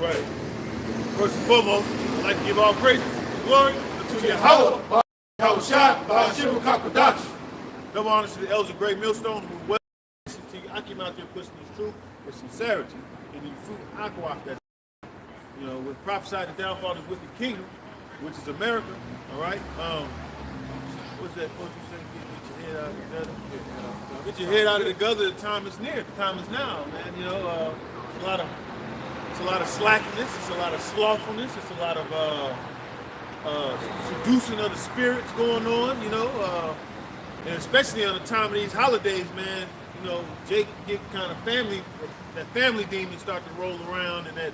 right. First and foremost, I'd like to give all praise and glory to Yahweh, Yahushua, Bahashim Kakadash. Double honors to the elders of Great Millstone who well to you. I came out there pushing this truth with sincerity and the fruit aqua that was prophesied the downfall of this wicked kingdom, which is America. All right. What's that? What you say? Get your head out of the gutter. Get your head out of the gutter. The time is near. The time is now, man. It's a lot of slackiness. It's a lot of slothfulness. It's a lot of seducing of the spirits going on. And especially on the time of these holidays, man. Jake get kind of family demon start to roll around, and that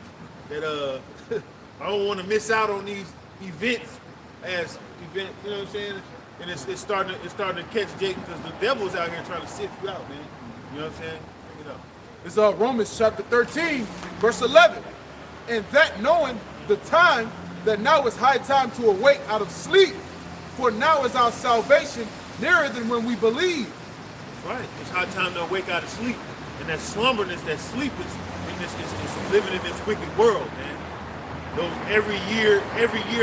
I don't want to miss out on these events. You know what I'm saying? And it's starting to catch Jake because the devil's out here trying to sift you out, man. You know what I'm saying? It's Romans chapter 13, verse 11. And that knowing the time, that now is high time to awake out of sleep, for now is our salvation nearer than when we believe. That's right. It's high time to awake out of sleep. And that slumberness, that sleepers, is living in this wicked world, man. Those every year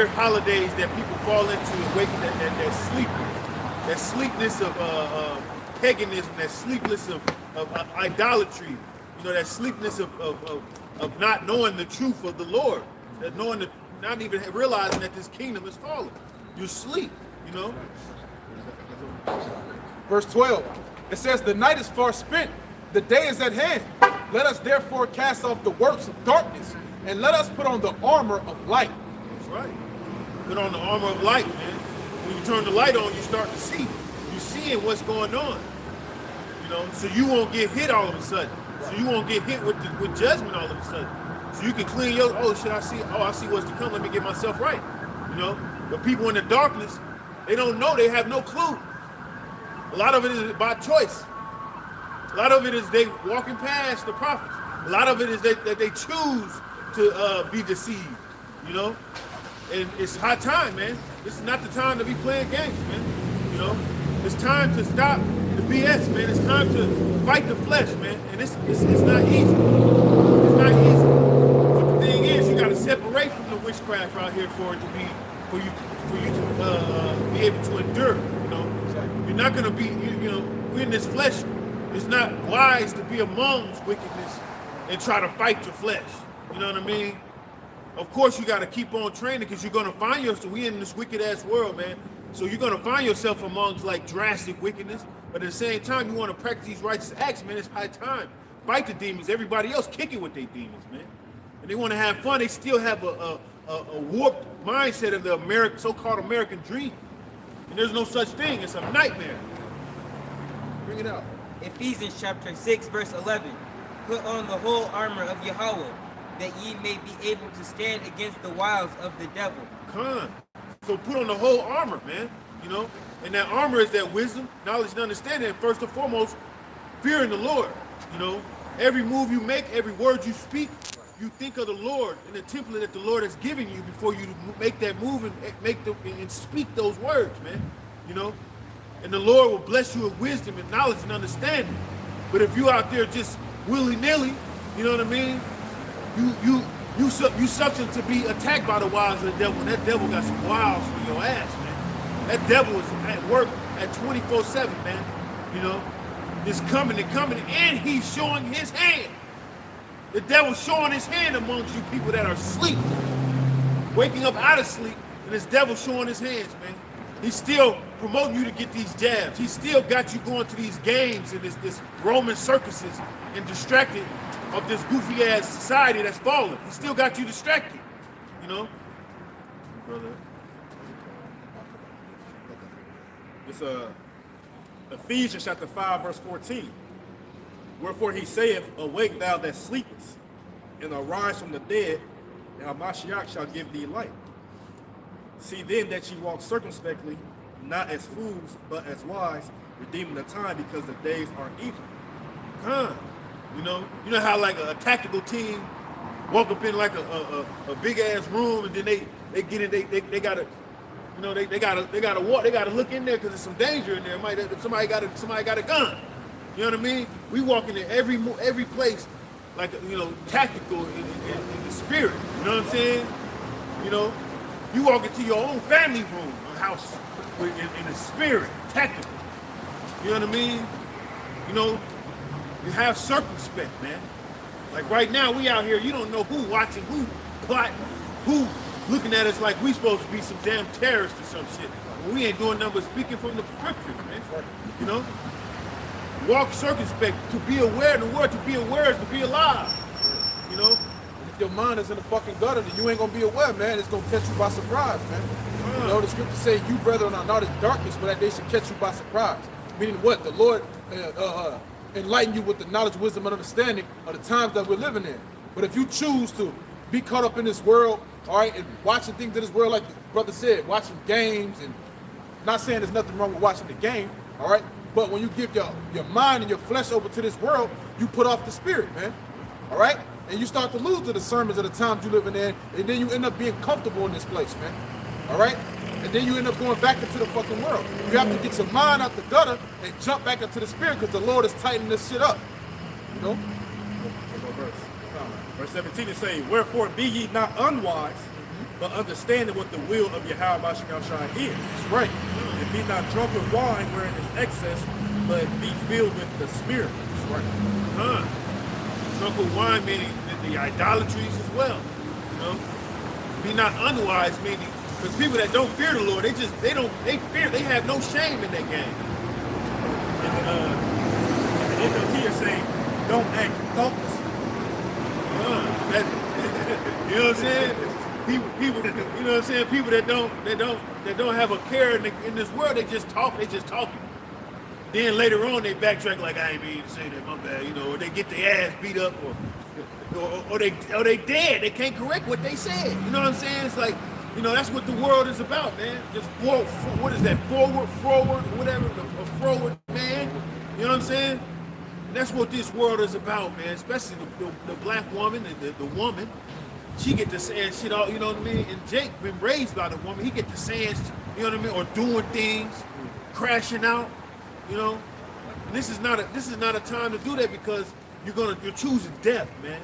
holidays that people fall into, awaken that sleepness of paganism, that sleepness of idolatry, that sleepness of not knowing the truth of the Lord, that not even realizing that this kingdom is falling. You sleep, Verse 12, it says, the night is far spent, the day is at hand. Let us therefore cast off the works of darkness, and let us put on the armor of light. That's right. Put on the armor of light, man. When you turn the light on, you start to see. You're seeing what's going on. So you won't get hit all of a sudden. So you won't get hit with judgment all of a sudden. So you can clean your, I see what's to come, let me get myself right. But people in the darkness, they don't know, they have no clue. A lot of it is by choice. A lot of it is they walking past the prophets. A lot of it is that they choose to be deceived, And it's high time, man. This is not the time to be playing games, man. It's time to stop the BS, man. It's time to fight the flesh, man. And it's not easy. It's not easy. But the thing is, you got to separate from the witchcraft out here for you to be able to endure. You're not gonna be, we're in this flesh. It's not wise to be amongst wickedness and try to fight your flesh. You know what I mean? Of course, you got to keep on training because you're gonna find yourself. We in this wicked ass world, man. So you're gonna find yourself amongst like drastic wickedness. But at the same time, you want to practice these righteous acts, man. It's high time. Fight the demons. Everybody else kicking with their demons, man. And they want to have fun. They still have a warped mindset of the so-called American dream. And there's no such thing. It's a nightmare. Bring it out. Ephesians chapter 6, verse 11. Put on the whole armor of Yahweh, that ye may be able to stand against the wiles of the devil. So put on the whole armor, man. And that armor is that wisdom, knowledge, and understanding. And first and foremost, fearing the Lord. Every move you make, every word you speak, you think of the Lord and the template that the Lord has given you before you make that move and speak those words, man. And the Lord will bless you with wisdom and knowledge and understanding. But if you out there just willy-nilly, you know what I mean? You subject to be attacked by the wiles of the devil, and that devil got some wiles for your ass, man. That devil is at work at 24/7, man. It's coming and coming, and he's showing his hand. The devil's showing his hand amongst you people that are asleep, waking up out of sleep, and this devil showing his hands, man. He's still promoting you to get these jabs. He still got you going to these games and this Roman circuses and distracted of this goofy ass society that's fallen. He still got you distracted, Brother. It's Ephesians chapter 5, verse 14. Wherefore he saith, awake thou that sleepest, and arise from the dead, and Hamashiach shall give thee light. See then that ye walk circumspectly, not as fools, but as wise, redeeming the time, because the days are evil. You know how like a tactical team walk up in like a big ass room, and then they get in, they gotta, they gotta look in there because there's some danger in there. Somebody got a gun. You know what I mean? We walk in there every place like you know, tactical in the spirit. You know what I'm saying? You know, you walk into your own family room or house in the spirit, tactical. You know what I mean? You know, you have circumspect, man. Like right now, we out here, you don't know who watching, who plotting, who looking at us like we supposed to be some damn terrorists or some shit. When we ain't doing nothing but speaking from the scriptures, man. You know? Walk circumspect, to be aware of the word, to be aware is to be alive. You know? If your mind is in the fucking gutter, then you ain't gonna be aware, man. It's gonna catch you by surprise, man. You know, the scriptures say, you brethren are not in darkness, but that they should catch you by surprise. Meaning what? The Lord enlighten you with the knowledge, wisdom, and understanding of the times that we're living in. But if you choose to be caught up in this world, all right, and watching things in this world, like the brother said, watching games, and not saying there's nothing wrong with watching the game, all right, but when you give your mind and your flesh over to this world, you put off the spirit, man, all right? And you start to lose the discernment of the times you living in, and then you end up being comfortable in this place, man, all right? And then you end up going back into the fucking world. You have to get your mind out the gutter and jump back into the spirit because the Lord is tightening this shit up, you know? Verse 17 is saying, wherefore be ye not unwise, but understanding what the will of Yahweh Shai is. That's right. And be not drunk with wine wherein is excess, but be filled with the Spirit. That's right. Drunk with wine meaning the idolatries as well. You know? Be not unwise meaning, because people that don't fear the Lord, they have no shame in their game. And the NLT is saying, don't act thoughtlessly. You know what I'm saying? People, you know what I'm saying? People that don't have a care in this world, they just talking. Then later on, they backtrack like, I ain't mean to say that, my bad. You know, or they get their ass beat up, or they dead. They can't correct what they said. You know what I'm saying? It's like, you know, that's what the world is about, man. Just what is that? Forward, whatever. A forward man. You know what I'm saying? That's what this world is about, man. Especially the black woman and the woman. She get to saying shit all, you know what I mean? And Jake been raised by the woman. He get to saying, you know what I mean, or doing things, crashing out, you know. And this is not a time to do that because you're choosing death, man.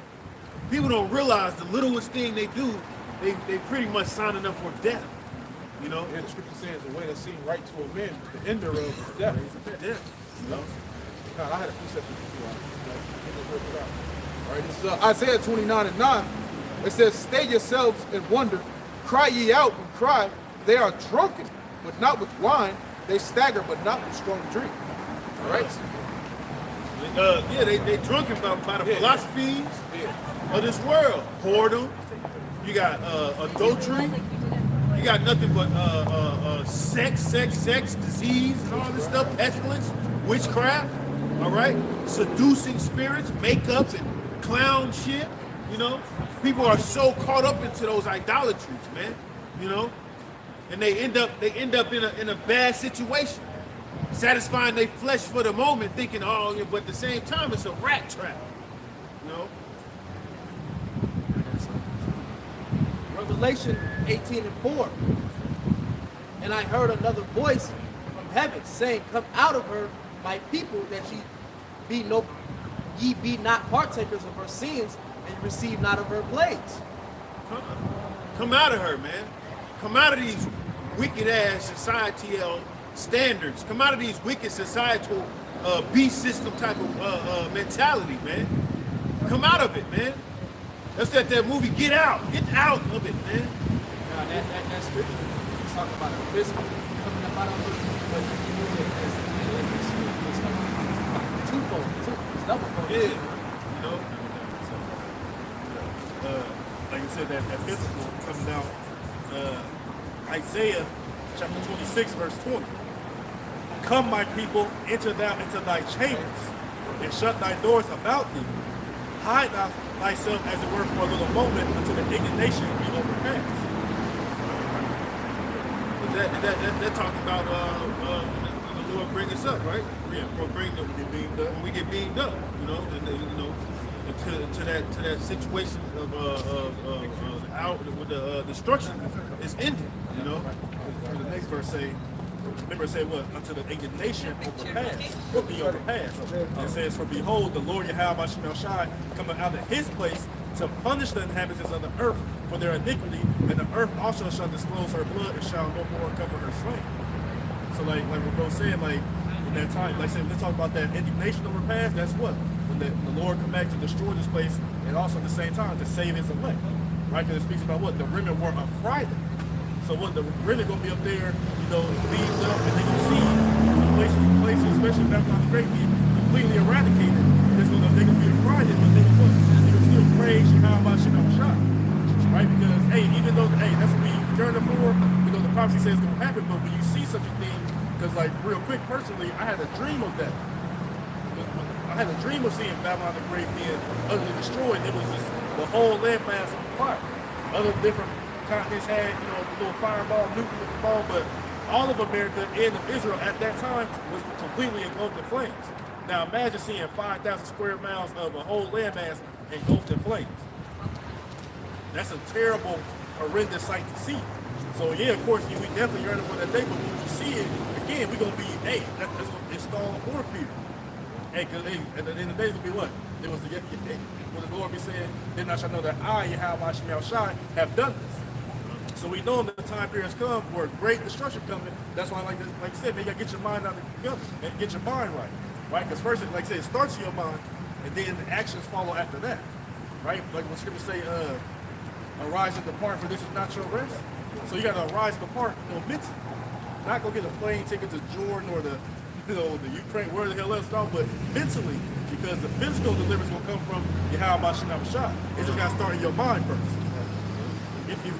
People don't realize the littlest thing they do, they pretty much signing up for death, you know. And the scripture says the way that seems right to a man, the end thereof is death. Death, you know. God, I had a precept for you. All right, this is Isaiah 29:9. It says, stay yourselves and wonder, cry ye out and cry. They are drunken, but not with wine. They stagger, but not with strong drink. All right? They drunken by the philosophies of this world. Whoredom. You got adultery. You got nothing but sex, disease, and all this stuff, pestilence, witchcraft. All right? Seducing spirits, makeups, and clown shit. You know, people are so caught up into those idolatries, man. You know, and they end up in a bad situation, satisfying their flesh for the moment, thinking, oh, yeah, but at the same time, it's a rat trap. You know. Revelation 18:4. And I heard another voice from heaven saying, come out of her, my people, that ye be not partakers of her sins, and receive not of her plagues. Come out of her, man. Come out of these wicked ass societal standards. Come out of these wicked societal beast system type of mentality, man. Come out of it, man. That's that movie Get Out. Get out of it, man. Now that scripture is talking about a physical coming up out of it, but you use it as twofold, it's double-fold. Yeah, you know. Like you said, that physical comes down. Isaiah chapter 26, verse 20. Come, my people, enter thou into thy chambers, and shut thy doors about thee. Hide thou thyself, as it were, for a little moment, until the indignation be overpassed. They're talking about when the Lord bring us up, right? Yeah, When we get beamed up, you know, and you know, to that situation of out with the destruction is ended, you know. The next verse say, remember it said what? Until the indignation overpass, will be overpassed. It says, for behold, the Lord Yahweh Shemel Shai coming out of his place to punish the inhabitants of the earth for their iniquity, and the earth also shall disclose her blood and shall no more cover her slain. So like what bro said, like in that time, like I said, when they talk about that indignation overpass, that's what? When the Lord come back to destroy this place, and also at the same time to save his elect. Right? Because it speaks about what? The remnant were on Friday. So what, the remnant gonna be up there, you know, leads up, and then you see places, especially Babylon the Great, be completely eradicated. They're gonna be a Friday, but they what? They can still praise Yahweh Shemel Shai. Right? Because hey, even though that's what we yearn for, you know, the prophecy says it's gonna happen, but when you see such a thing, because like real quick, personally, I had a dream of that. I had a dream of seeing Babylon the Great being utterly destroyed. It was just the whole landmass on fire. Other different continents had, you know, a little fireball, nuclear ball, but all of America and of Israel at that time was completely engulfed in flames. Now imagine seeing 5,000 square miles of a whole landmass engulfed in flames. That's a terrible, horrendous sight to see. So yeah, of course, we definitely yearning for that day, but when we see it, again, we're gonna be, hey, that's gonna install more fear. Hey, cause at the end of the day, it's gonna be what? It was what the Lord be saying, then I shall know that I, Yahweh Shemel Shai, have done this. So we know that the time period has come where great destruction coming. That's why, like I said, man, you gotta get your mind out together and get your mind right? Because first, like I said, it starts in your mind, and then the actions follow after that, right? Like when scriptures say, arise and depart, for this is not your rest. So you gotta arise and depart, you know, mentally. Not go get a plane ticket to Jordan or the Ukraine, where the hell else, no, but mentally, because the physical deliverance will come from Yahweh Shemel Shai. It just gotta start in your mind first. If you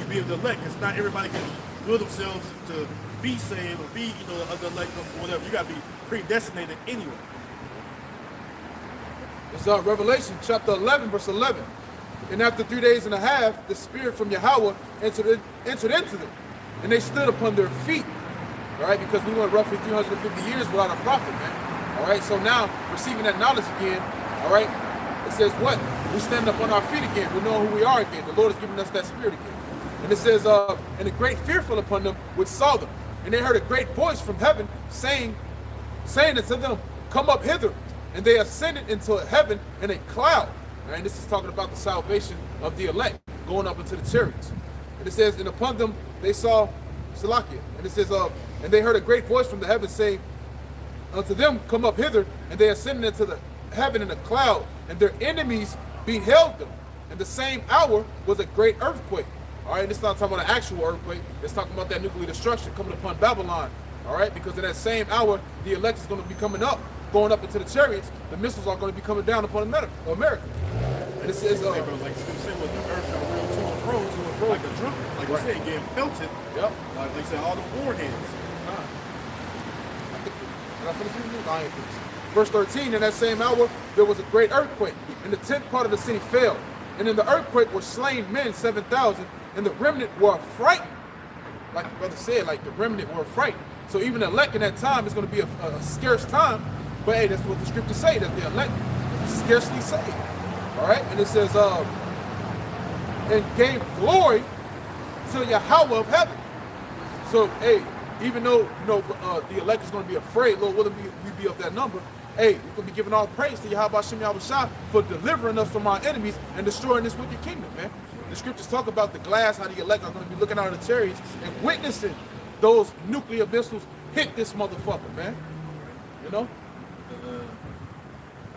be able to elect, because not everybody can will themselves to be saved or be, you know, other elect or whatever. You gotta be predestinated anyway. It's Revelation chapter 11, verse 11. And after 3 days and a half, the Spirit from Yahweh entered into them, and they stood upon their feet. All right, because we went roughly 350 years without a prophet, man. All right, so now receiving that knowledge again, all right, it says what? We stand up on our feet again. We know who we are again. The Lord has given us that Spirit again. And it says, and a great fear fell upon them which saw them. And they heard a great voice from heaven saying unto them, come up hither. And they ascended into heaven in a cloud. All right, this is talking about the salvation of the elect going up into the chariots. And it says, and upon them they saw Salakia. And it says, and they heard a great voice from the heavens saying unto them, come up hither. And they ascended into the heaven in a cloud, and their enemies beheld them. And the same hour was a great earthquake. All right, this is not talking about an actual earthquake. It's talking about that nuclear destruction coming upon Babylon. All right, because in that same hour, the elect is going to be coming up, going up into the chariots. The missiles are going to be coming down upon America. And it says, hey, bro, like you said, with the earth got real to and fro, like a drum, like right. you said, getting pelted. Yep. Like they said, all the warheads. Did I finish reading? No, I ain't finished. Verse 13, in that same hour, there was a great earthquake, and the 10th part of the city fell. And in the earthquake were slain men 7,000, and the remnant were frightened. Like the brother said, like the remnant were frightened. So even the elect in that time is going to be a scarce time, but hey, that's what the scriptures say, that the elect is scarcely saved. All right, and it says, and gave glory to Yahweh of heaven. So, hey, even though, you know, the elect is going to be afraid, Lord, will we be of that number? Hey, we're going to be giving all praise to Yahweh Shemel Shai for delivering us from our enemies and destroying this wicked kingdom, man. The scriptures talk about the glass, how the elect are going to be looking out of the chariots and witnessing those nuclear missiles hit this motherfucker, man. You know?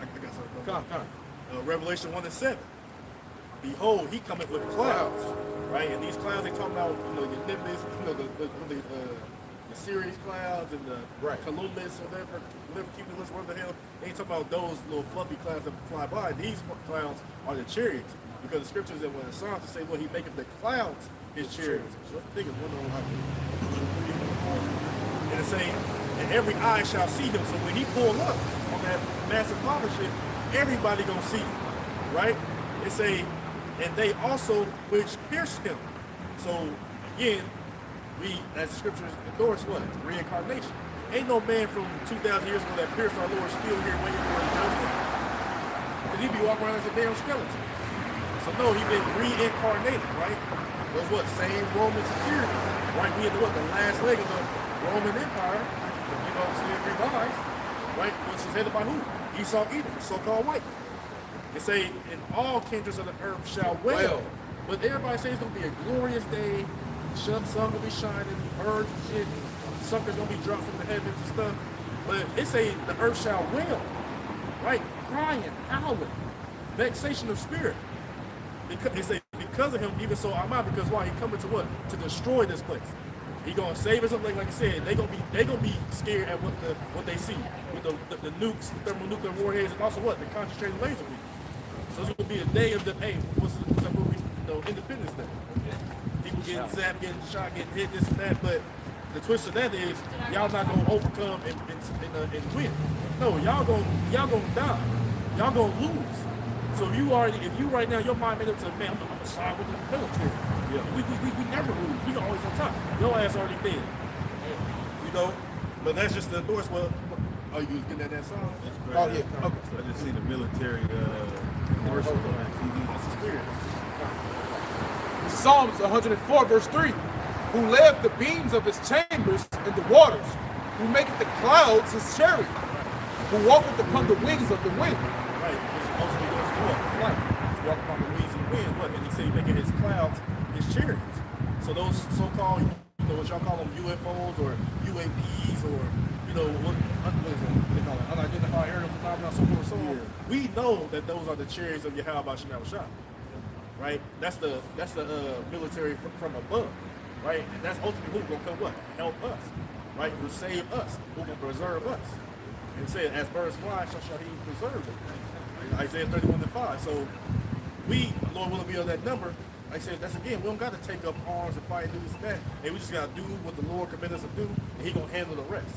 I got something. Come on. Revelation 1:7. Behold, he cometh with clouds, right? And these clouds, they talking about, you know, the nimbus, you know, the Sirius clouds and the Columbus or whatever cumulus, whatever the hell. They ain't talking about those little fluffy clouds that fly by. These clouds are the chariots, because the scriptures that when the Psalms say, well, he maketh the clouds his chariots. So I think it's one of them. And it's saying, and every eye shall see him. So when he pull up on that massive power ship, everybody gonna see him, right? It say, and they also which pierced him. So again, we, as the scriptures endorse, what? Reincarnation. Ain't no man from 2,000 years ago that pierced our Lord still here waiting for his judgment. Because he be walking around as a damn skeleton. So no, he been reincarnated, right? those what same Roman securities, right? We in the last leg of the Roman Empire, you know, seeing revised, right? Which is headed by who? Esau, Edom, the so-called white. They say, and all kindreds of the earth shall wail. But everybody says it's gonna be a glorious day. Sun gonna be shining, birds and shit, suckers gonna be dropped from the heavens and stuff. But it say the earth shall wail, right? Crying, howling, vexation of spirit. It say because of him, even so I'm out, because why? He coming to what? To destroy this place. He gonna save us up, like I said. They gonna be scared at what they see with the nukes, the thermonuclear warheads, and also what? The concentrated laser beams. So it's gonna be a day of the what's that movie? Independence Day. People getting zapped, getting shot, getting hit, this and that. But the twist of that is y'all not gonna overcome and win. No, y'all gonna die. Y'all gonna lose. So if you right now, your mind made up to, man, I'm gonna side with the military. Yeah. We never lose. We always on top. Your ass already dead. You know? But that's just the endorsement. Oh, you was getting that song? Oh, yeah. Okay. I just see the military commercial on TV. That's the spirit. Psalms 104, verse 3. Who led the beams of his chambers in the waters, who maketh the clouds his chariot, who walketh upon the wings of the wind. Right, which mostly goes to what? Flight. To walk upon the wings of the wind. What? And he said he making his clouds his chariots. So those so-called, what y'all call them, UFOs or UAPs or, what is it? They call it unidentified aerial phenomena, so forth and so on. We know that those are the chariots of Yahweh Shem Shah. Right? That's the military from above. Right? And that's ultimately who's gonna come what? Help us. Right? Who save us, who can preserve us. And said, as birds fly, so shall he preserve them. Isaiah 31:5. So we, Lord willing, be of that number. Like I said, that's again, we don't got to take up arms and fight and do this and that. Hey, we just got to do what the Lord commanded us to do, and he going to handle the rest.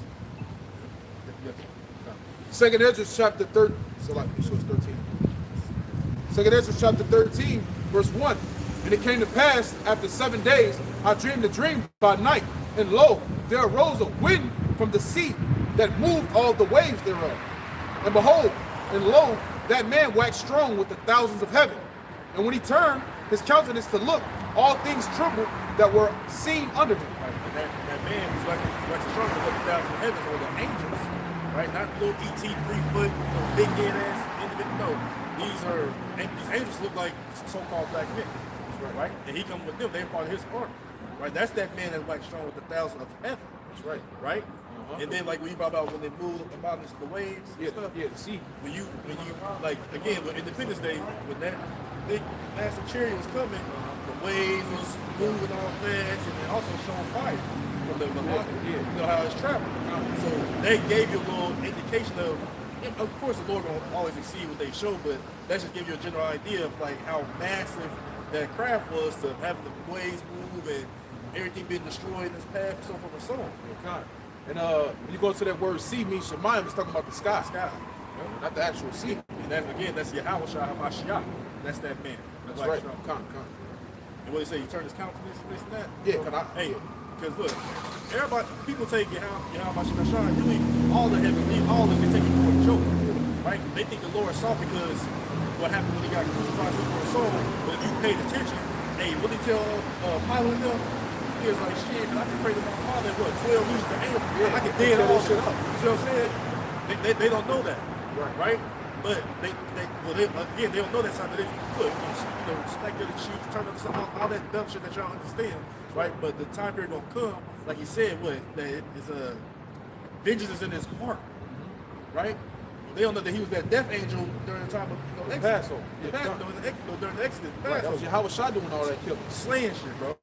Second Ezra chapter 13. So like, it's 13. Second Ezra chapter 13, verse 1. And it came to pass, after 7 days, I dreamed a dream by night, and lo, there arose a wind from the sea that moved all the waves thereof. And behold, and lo, that man waxed strong with the thousands of heaven. And when he turned his countenance to look, all things trembled that were seen under him. Right. And that man who's waxing strong with the thousands of heavens, or the angels, right? Not little ET 3-foot, big head ass individual. No, these angels look like so-called black men, right? And he come with them. They're part of his army, right? That's that man that waxed strong with the thousands of heaven. That's right, right? And then like when you brought about when they move about the waves and stuff. Yeah, the sea. When you like again with Independence Day, when that big massive chariot was coming, the waves was moving all fast and it also showing fire from the you know how it's traveling. So they gave you a little indication of course the Lord gonna always exceed what they show, but that just give you a general idea of like how massive that craft was to have the waves move and everything being destroyed in its path and so forth and so on. And when you go to that word sea, means Shemayim, it's talking about the sky. Not the actual sea. And that, again, that's Yahweh Shah HaMashiach. That's that man. That's right. And what they say, he turned his countenance and this and that? Yeah, because look, everybody, people take Yahweh Mashiach, really all the heavenly, all of it, they take it for a joke, right? They think the Lord saw because what happened when he got crucified for his soul, but if you paid attention, hey, what did he tell Pilate and them? He was like, shit, I can pray to my Father in what, 12 weeks to angel. I can dead all shit up. You see what I'm saying? They don't know that, right? But they don't know that side. But they look, smack their cheeks, turn up something, all that dumb shit that y'all understand, right? But the time period gonna come, like he said, that is vengeance is in his heart, right? They don't know that he was that death angel during the time of Exodus. Passover. During the Exodus. Right, that was Yahweh Shah doing all that killing. Slaying shit, bro.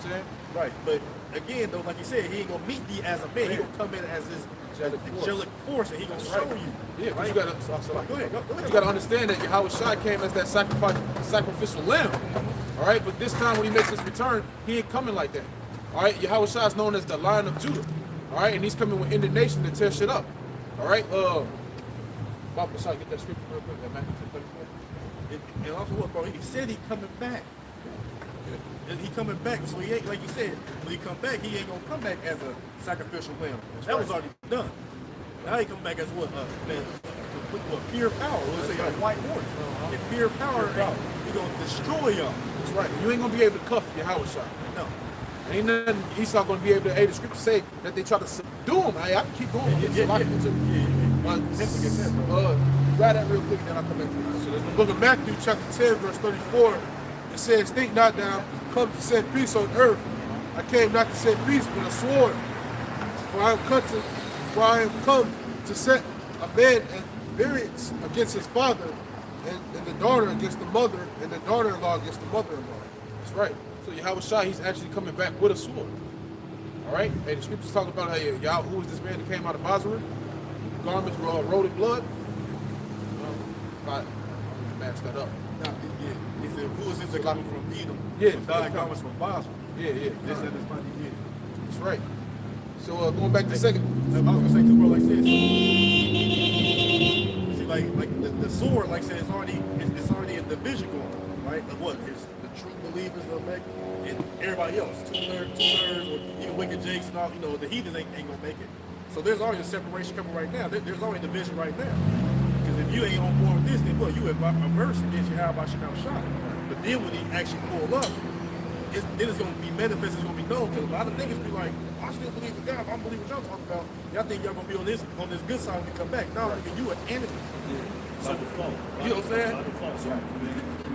Saying? Right, but again though, like you said, he ain't gonna meet thee as a man. He gonna come in as this angelic force, and he gonna show you. Yeah, right? you gotta. Go ahead. You gotta understand that Yahweh Shah came as that sacrificial lamb. All right, but this time when he makes his return, he ain't coming like that. All right, Yahweh Shah is known as the Lion of Judah. All right, and he's coming with indignation to tear shit up. All right, Bob, let's get that scripture real quick. That Matthew 10:34. And also what, bro? He said he coming back. And he coming back, so he ain't, like you said, when he come back, he ain't gonna come back as a sacrificial lamb. That was already done. Now he come back as what? Pure power. Let's say a white horse. And pure power, he gonna destroy y'all. That's right. You ain't gonna be able to cuff Yahweh Shah. No. Ain't nothing Esau gonna be able to. Hey, the scripture say that they try to subdue him. Hey, I can keep going. It's a lot of it too. Grab that real quick, then I'll come back to you. So in the book of Matthew, chapter 10, verse 34, it says, "Think not that I come to set peace on earth. I came not to set peace, but a sword. For I am come to set a man at variance against his father, and the daughter against the mother, and the daughter-in-law against the mother-in-law." That's right. So Yahweh Shah, he's actually coming back with a sword. All right. Hey, the scriptures talk about how Yahweh, who is this man that came out of Basra? Garments were rolled in blood. If I match that up. Now, he said, who is this that coming from Edom? Yeah. From dying garments from Basra. Yeah. This and this mighty yeah. That's right. So going back to second. I was gonna say too, bro, like this. See, like the sword, like I said, it's already a division going on, right? Of what? It's the true believers of make and everybody else, two-thirds, or even wicked jakes and all, the heathens ain't gonna make it. So there's already a separation coming right now. There's already a division right now. Because if you ain't on board with this, then what? You have a verse against you, how about you now shot? But then when he actually pull up, then it's gonna be manifest, it's gonna be known. Because a lot of niggas be like, I still believe in God, I don't believe what y'all talking about. Y'all think y'all gonna be on this good side when we come back. No, nigga, you an enemy. By default. You know what I'm saying? By default. So you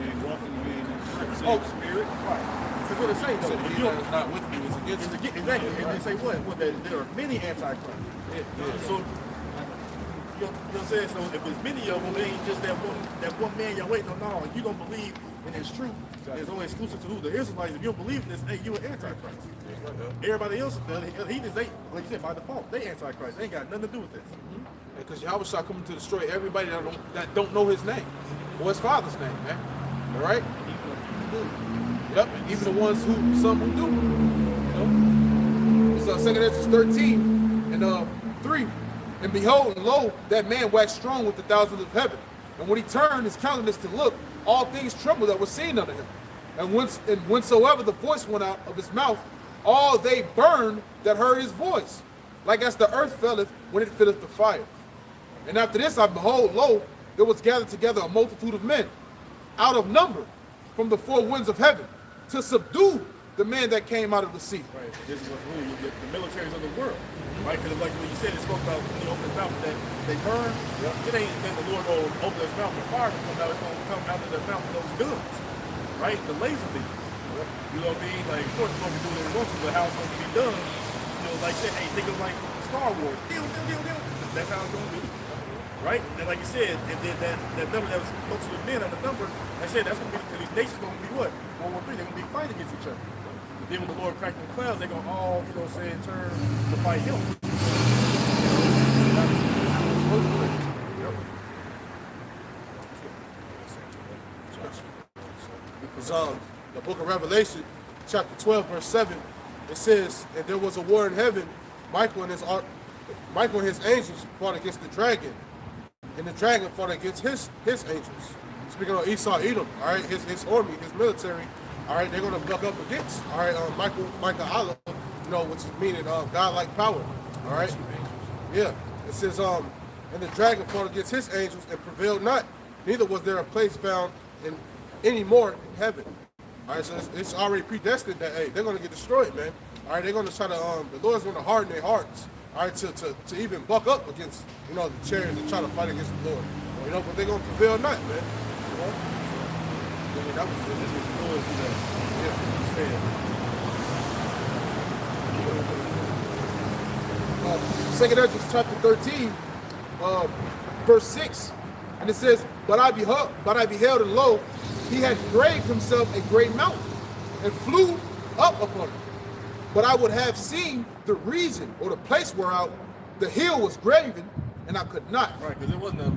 ain't walking, you ain't in the Oh, spirit. Right. That's what it say though. If you It's not with me, it's against me. exactly. And they say what? Well, there are many antichrists. So you know what I'm saying? So if there's many of them, it ain't just that one man you're waiting on. No, if you don't believe in his truth, it's only exclusive to who the Israelites. If you don't believe in this, hey, you an antichrist. Everybody else, he just ain't, like you said, by default, they antichrist. They ain't got nothing to do with this. Because Yahweh Shah coming to destroy everybody that don't know his name or his father's name, man. All right? Yep, and even the ones some who do. You know? It's 2 Ezra 13 and 3. And behold, and lo, that man waxed strong with the thousands of heaven. And when he turned his countenance to look, all things trembled that were seen unto him. And whensoever the voice went out of his mouth, all they burned that heard his voice, like as the earth filleth when it filleth the fire. And after this, I behold, lo, there was gathered together a multitude of men, out of number, from the four winds of heaven, to subdue the man that came out of the sea. Right. This is what's really the militaries of the world. Right? Because like when you said, it spoke about when he opened his mouth that they burn. It ain't then the Lord will open his mouth and fire will come out. It's going to come out of the mouth of those guns. Right? The laser beams. You know what I mean? Like, of course, it's going to be doing it once, but how it's going to be done, like I said, hey, think of like Star Wars. That's how it's going to be. Right? And like you said, and then that number that was close to the men on the number, I said that's going to be, because these nations going to be what? World War III, they're going to be fighting against each other. But then when the Lord cracked the clouds, they're going to all, turn to fight him. Because the book of Revelation, chapter 12, verse 7, it says, "And there was a war in heaven, Michael and his angels fought against the dragon, and the dragon fought against his angels." Speaking of Esau, Edom, all right, his army, his military, all right, they're going to buck up against, all right, Michael Allah, which is meaning God-like power, all right. Yeah, it says, and the dragon fought against his angels and prevailed not, neither was there a place found in any more in heaven. All right, so it's already predestined that, hey, they're going to get destroyed, man. All right, they're going to try to, the Lord's going to harden their hearts, all right, to even buck up against, the chariots and try to fight against the Lord. But they're going to prevail not, man. Yeah, that was it. This is the Lord today. Yeah. 2 Ezra chapter 13, verse 6, and it says, But I beheld, and lo, he had graved himself a great mountain, and flew up upon it. But I would have seen the region or the place whereout the hill was graven, and I could not. Right, because it wasn't a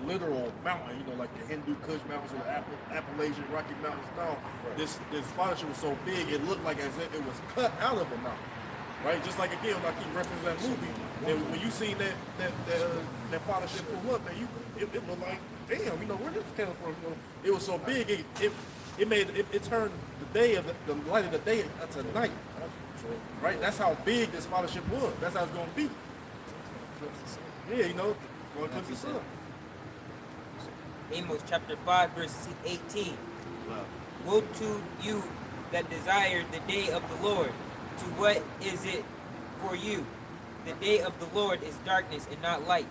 literal mountain, like the Hindu Kush Mountains or the Appalachian Rocky Mountains. No, this fellowship was so big, it looked like as if it was cut out of a mountain. Right, just like again, when I keep referencing that movie, and when you seen that fellowship pull up, man, it looked like, damn, where this came from? It was so big, it turned the day of the light of the day to night. Right, that's how big this fellowship was. That's how it's going to be. Yeah, going to eclipse the sun. Amos chapter 5, verse 18. Wow. Woe to you that desire the day of the Lord. To what is it for you? The day of the Lord is darkness and not light.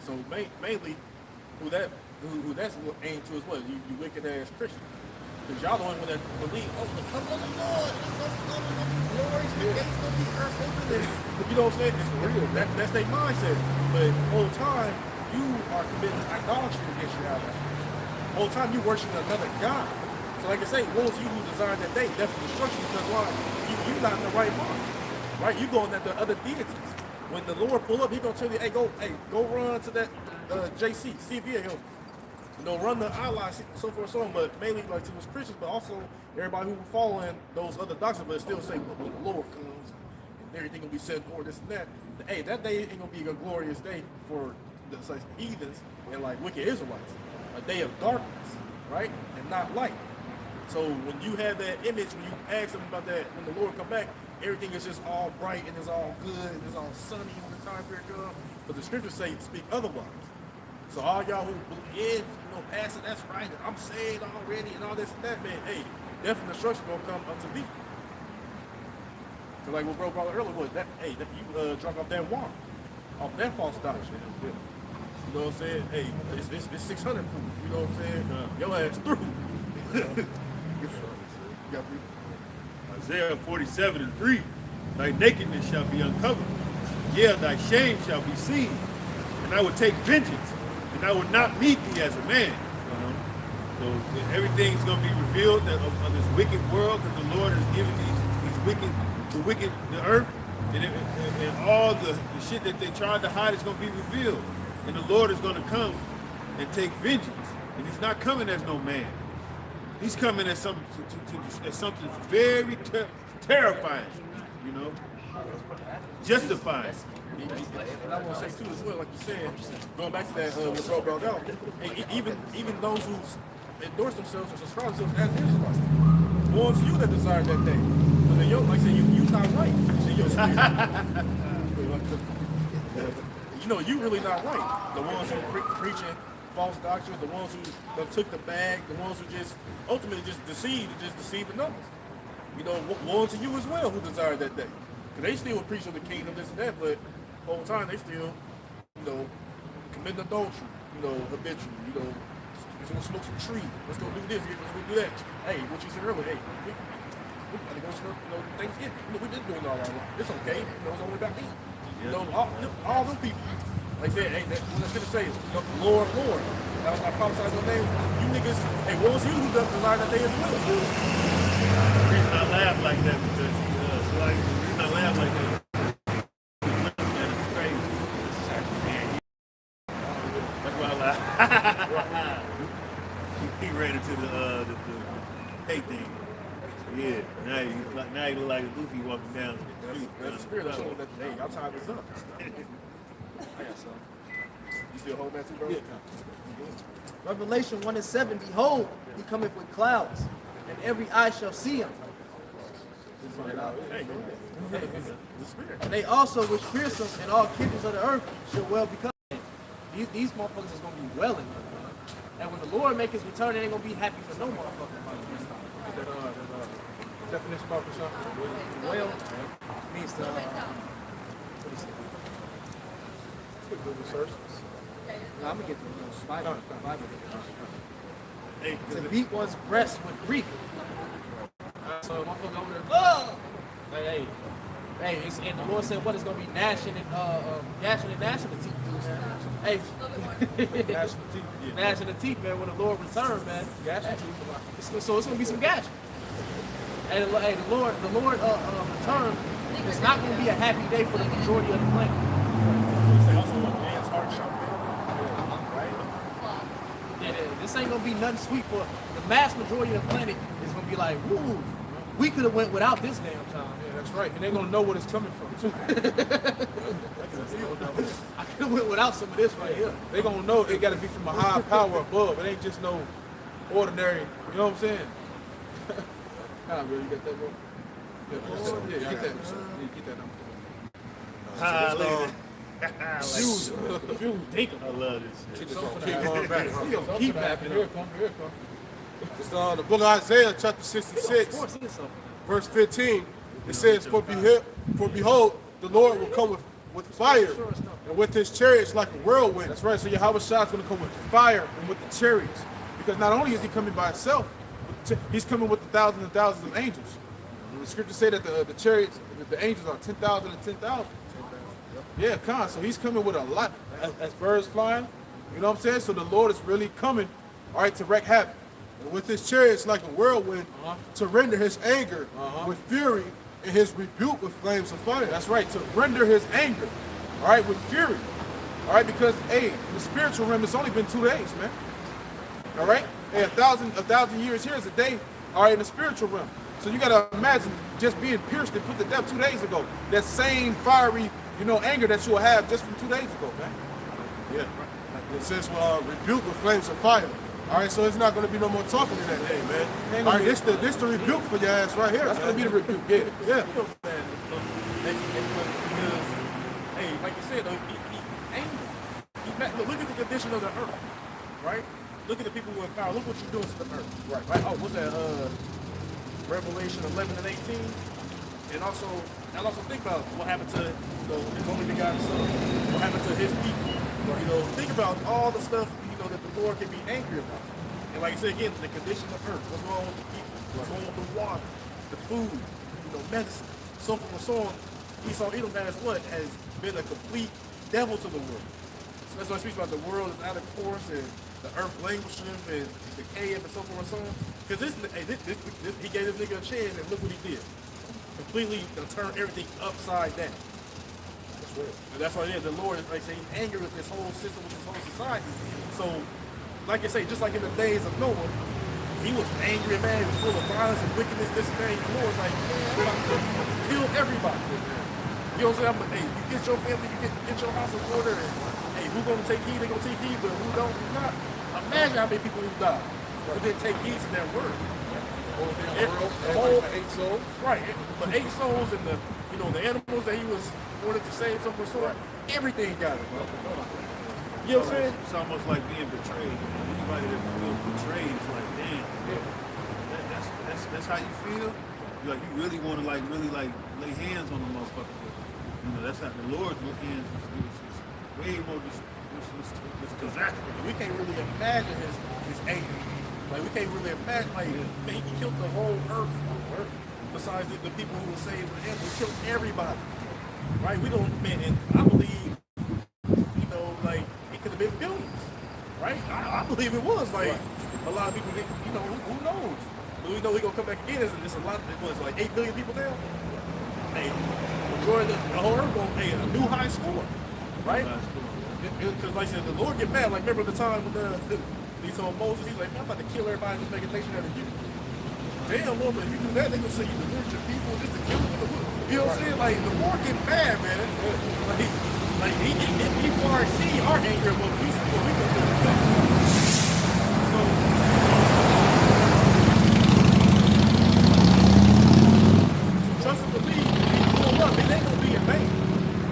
So mainly, who that's what aimed to is what you wicked ass Christian, because y'all the only one that believe. Oh, the coming of the Lord, the glories, the gates gonna be open. You know what I'm saying? It's real. That's their mindset. But the whole time you are committing idolatry against Yahweh. The whole time you worshiping another god. So like I say, woe to you who designed that day, definitely destruction, because why? You're not in the right mind. Right? You going at the other deities. When the Lord pull up, he gonna tell you, hey, go run to that JC, CVA, run the Allah, so forth, so on. But mainly like to us Christians, but also everybody who following those other doctrines, but still say, when the Lord comes, and everything will be set in order, this and that. Hey, that day ain't gonna be a glorious day for the heathens and like wicked Israelites. A day of darkness, right, and not light. So when you have that image, when you ask them about that, when the Lord come back, everything is just all bright and it's all good and it's all sunny when the time period comes. But the scriptures speak otherwise. So all y'all who believe, Pastor, that's right, I'm saved already and all this and that, man, hey, death and destruction gonna come unto thee. So like what bro brought earlier was that, hey, that you drunk off that wine, off that false doctrine. You know what I'm saying? Hey, it's 600 proof. You know what I'm saying? Your ass through. Isaiah 47:3. Thy nakedness shall be uncovered. Yeah, thy shame shall be seen. And I will take vengeance, and I will not meet thee as a man. So everything's going to be revealed of this wicked world, because the Lord has given the wicked, the earth, and all the shit that they tried to hide is going to be revealed. And the Lord is going to come and take vengeance. And he's not coming as no man. He's coming as something very terrifying, justifying. And I want to say too as well, like you said, going back to that what bro brought out, even those who endorse themselves or subscribe themselves as Israelites, woe to you that desire that day. But then like I said, you not right. See your spirit. You really not right. The ones who preaching false doctrines, the ones who took the bag, the ones who just ultimately just deceive the numbers. Woe to you as well who desire that day. Because they still preach of the kingdom, this and that, but the whole time they still, commit adultery, habitually, let's go smoke some tree, let's go do this, let's go do that. Hey, what you said earlier, hey, we gotta go smoke, Thanksgiving. We've been doing all our life. It's okay, it's only about me. All those people. Like I said, hey, what I should say is, Lord, that was my prophesied your name. You niggas, hey, what was you who doesn't desire that day as well? The reason I laugh like that because the reason I laugh like that. That's crazy. That's why I laugh. He ran into the hay thing. Yeah. Now you look like a goofy walking down the street. That's the spirit of showing that, hey, our time is up. I got some. You still hold that too, bro? Yeah. Revelation 1:7, behold, he cometh with clouds, and every eye shall see him. And they also which pierce him, and all kindreds of the earth shall well become. These motherfuckers is going to be welling. And when the Lord make his return, they ain't going to be happy for no motherfucker. Definition about for something. Well means to, what is it? Good research. No, I'm going to get the Bible. Hey, To beat one's breast with grief. So motherfucker over there, oh! Hey, and the Lord said, what is going to be gnashing and gnashing the teeth, man. Hey, gnashing the teeth, man, when the Lord return, man. So it's going to be some gashing. And hey, the Lord return is not going to be a happy day for the majority of the planet. Also, a man's heart shall fail. Right? Yeah, this ain't going to be nothing sweet for the mass majority of the planet. Is going to be like, woo, we could have went without this damn time. Yeah, that's right. And they're gonna know what it's coming from too. I could have went without some of this right here. They gonna know it gotta be from a high power above. It ain't just no ordinary, you know what I'm saying? Nah, bro, you got that, bro? Yeah, get that. Yeah, get that number. I love this shit. Keep going back. Keep happening. Here it come. It's the book of Isaiah, chapter Of 66, course, it's something. verse 15. It says, for behold, the Lord will come with fire, and with his chariots like a whirlwind. That's right. So Yahweh Shah is going to come with fire and with the chariots. Because not only is he coming by himself, he's coming with the thousands and thousands of angels. The scriptures say that the chariots, the angels are 10,000 and 10,000. Yeah, Khan. So he's coming with a lot, as birds flying. You know what I'm saying? So the Lord is really coming, all right, to wreak havoc. And with his chariots like a whirlwind, to render his anger with fury and his rebuke with flames of fire. That's right, to render his anger, all right, with fury. All right, because, hey, in the spiritual realm, it's only been 2 days, man. All right? Hey, a thousand years here is a day, all right, in the spiritual realm. So you got to imagine just being pierced and put to death 2 days ago. That same fiery, anger that you'll have just from 2 days ago, man. Yeah. It says, rebuke with flames of fire. All right, so it's not going to be no more talking in that day, man. All right, this the rebuke for your ass right here. That's going to be the rebuke, yeah. Because, hey, like you said, though, he angry. Look at the condition of the earth, right? Look at the people who are in power. Look what you're doing to the earth. Right. Oh, what's that? Revelation 11 and 18. And also think about what happened to his only begotten son. What happened to his people. Think about all the stuff that the Lord can be angry about. And like I said again, the condition of the earth. What's wrong with the people? What's wrong with the water, the food, medicine, so forth and so on. Esau Edom has been a complete devil to the world. So that's why it speaks about the world is out of course and the earth languishing and decaying and so forth and so on. Because he gave this nigga a chance and look what he did. Completely turn everything upside down. That's right. And that's why the Lord is like saying he's angry with this whole system, with this whole society. So, like I say, just like in the days of Noah, he was angry and mad, he was full of violence and wickedness, this and that. The Lord's like, we're about to kill everybody. You know what I'm saying? Hey, you get your family, you get your house in order, and hey, who's gonna take heed, they're gonna take heed, but who don't, who not. Imagine how many people who died who didn't take heed to that word. The whole 8 souls. Right. But 8 souls and the animals that he was wanted to save, some sort, everything got it, bro. You know what I'm saying? It's almost like being betrayed. Anybody that feels betrayed is like, damn. That's how you feel? Like you really want to really lay hands on the motherfucker. That's how the Lord's hands is way more disastrous. We can't really imagine his anger. Like we can't really imagine he killed the whole earth. Besides the people who were saved from him, he killed everybody. Right? We don't, man, and I believe, it could have been billions. Right? I believe it was. A lot of people think, who knows? But we know we're gonna come back again. It's a lot. It was 8 billion people now. Hey, majority of the whole earth gonna pay a new high score. Right? Because like I said, the Lord get mad. Like remember the time when he told Moses, he's like, man, I'm about to kill everybody, just make a nation out of you. Damn, Lord, but if you do that, they're gonna say you dilute your people just to kill them. You know what I'm saying? Like the Lord get mad, man. He far exceed our anger what we can do. So trust and believe, it ain't gonna be in vain.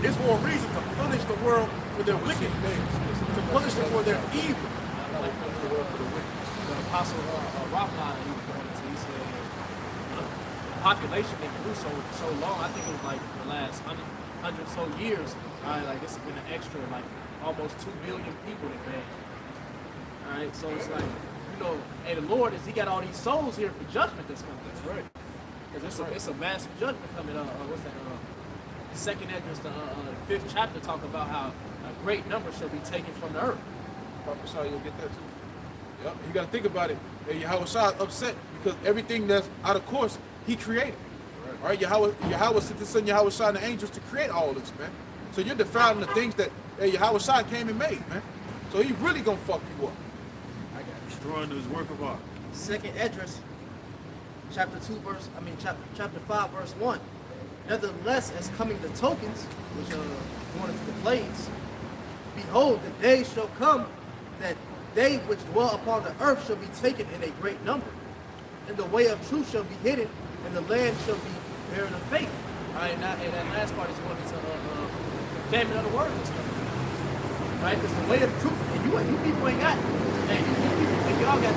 It's for a reason to punish the world for their wicked things, to punish them for their evil. Like the world for the wicked. The apostle Raphael, he was going into, he said, the population been grew so long. I think it was like the last 100 so years. Like this has been an extra almost 2 billion people that came. All right, so it's like hey, the Lord he got all these souls here for judgment that's coming. That's right. Because it's a massive judgment coming. What's that? Second Esdras, the 5th chapter, talk about how a great number shall be taken from the earth. Prophet Shah, you'll get that too. Yep. You got to think about it. Hey, Yahweh Shah is upset because everything that's out of course, he created. Right. All right, Yahweh sent his son Yahweh Shah and the angels to create all this, man. So you're defiling the things that Yahweh Shah came and made, man. So he really gonna fuck you up. Destroying his work of art. Second Esdras, chapter 5, verse 1. Nevertheless, as coming the tokens, which are going into the plagues, behold, the day shall come that they which dwell upon the earth shall be taken in a great number, and the way of truth shall be hidden, and the land shall be barren of faith. All right, now, and that last part is going into the famine of the word and stuff. Right? Because the way of truth, and you people ain't got, hey, you people, and y'all got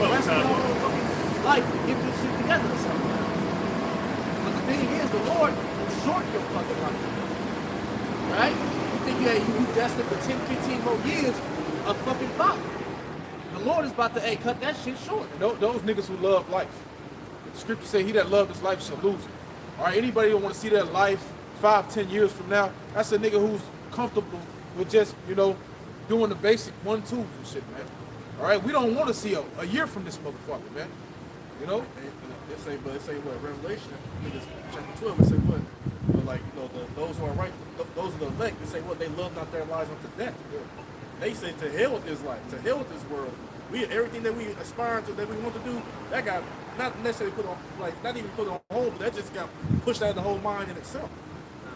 the rest of your whole fucking life to get this shit together or something. But the thing is, the Lord will short your fucking life. Right? You think you destined for 10, 15 more years of fucking folly. The Lord is about to, cut that shit short. And those niggas who love life. The scripture say, he that loves his life shall lose it. All right, anybody who want to see their life 5, 10 years from now, that's a nigga who's comfortable with just, doing the basic 1, 2 and shit, man. All right, we don't want to see a year from this motherfucker, man. It say what? Revelation, chapter 12, it say what? Those who are right, those are the elect, they say what? They love not their lives unto death. Yeah. They say to hell with this life, to hell with this world. Everything that we aspire to, that we want to do, that got not necessarily put on, not even put on hold, but that just got pushed out of the whole mind in itself.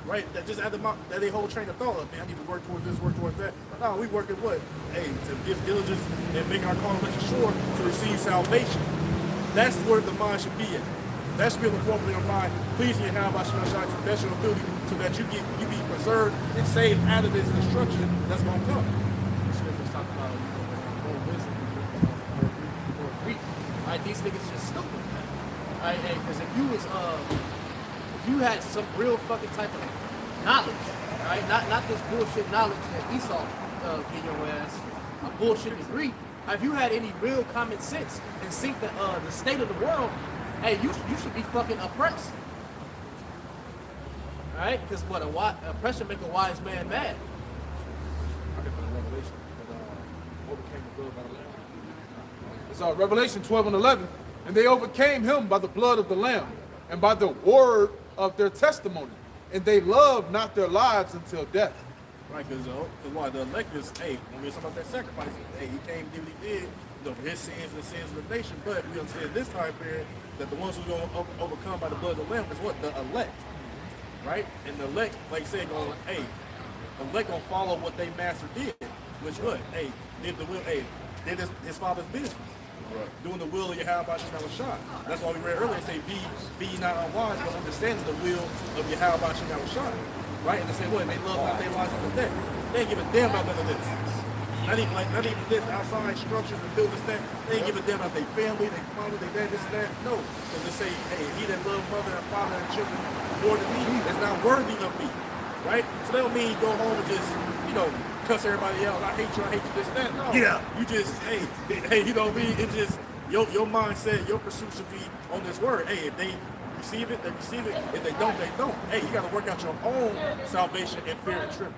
Right? That just added that they whole train of thought of, man, I need to work towards this, work towards that. No, we work at what? Hey, to give diligence and make our calling sure to receive salvation. That's where the mind should be at. That should be on the forefront of your mind. Please get how about Shemashai to best your ability so that you be preserved and saved out of this destruction that's going to come. The scriptures talk about more wisdom, more Greek. All right, these niggas just stupid. All right, because if you had some real fucking type of knowledge, all right, not this bullshit knowledge that Esau get your ass, a bullshit degree. If you had any real common sense and think that the state of the world, hey, you should be fucking oppressed. All right, because oppression make a wise man mad. It's Revelation 12 and 11. And they overcame him by the blood of the Lamb and by the word of their testimony. And they loved not their lives until death. Right, because why the elect is, when we're talking about that sacrifice, he came, did what he did, for his sins and the sins of the nation. But we understand this time period that the ones who are going to overcome by the blood of the Lamb is what? The elect. Right? And the elect, like I said, the elect going to follow what their master did. Which what? Did the will, did his father's business. Right. Doing the will of Yahweh Shemel Shah. That's why we read earlier, say, be ye not unwise, but understand the will of Yahweh Shemel Shah. Right? And they say, what? They love not their lives unto death. They ain't give a damn about none of this. Not even this outside structures and buildings that. They ain't give a damn about their family, their mama, their dad, this and that. No. Because they say, he that love mother and father and children more than me is not worthy of me. Right? So that don't mean you go home and just, cuss everybody out. I hate you, this and that. No. Yeah. You just, you know what I mean? It's just your mindset, your pursuit should be on this word. If they receive it, they receive it. If they don't, they don't. You gotta work out your own salvation in fear and trembling.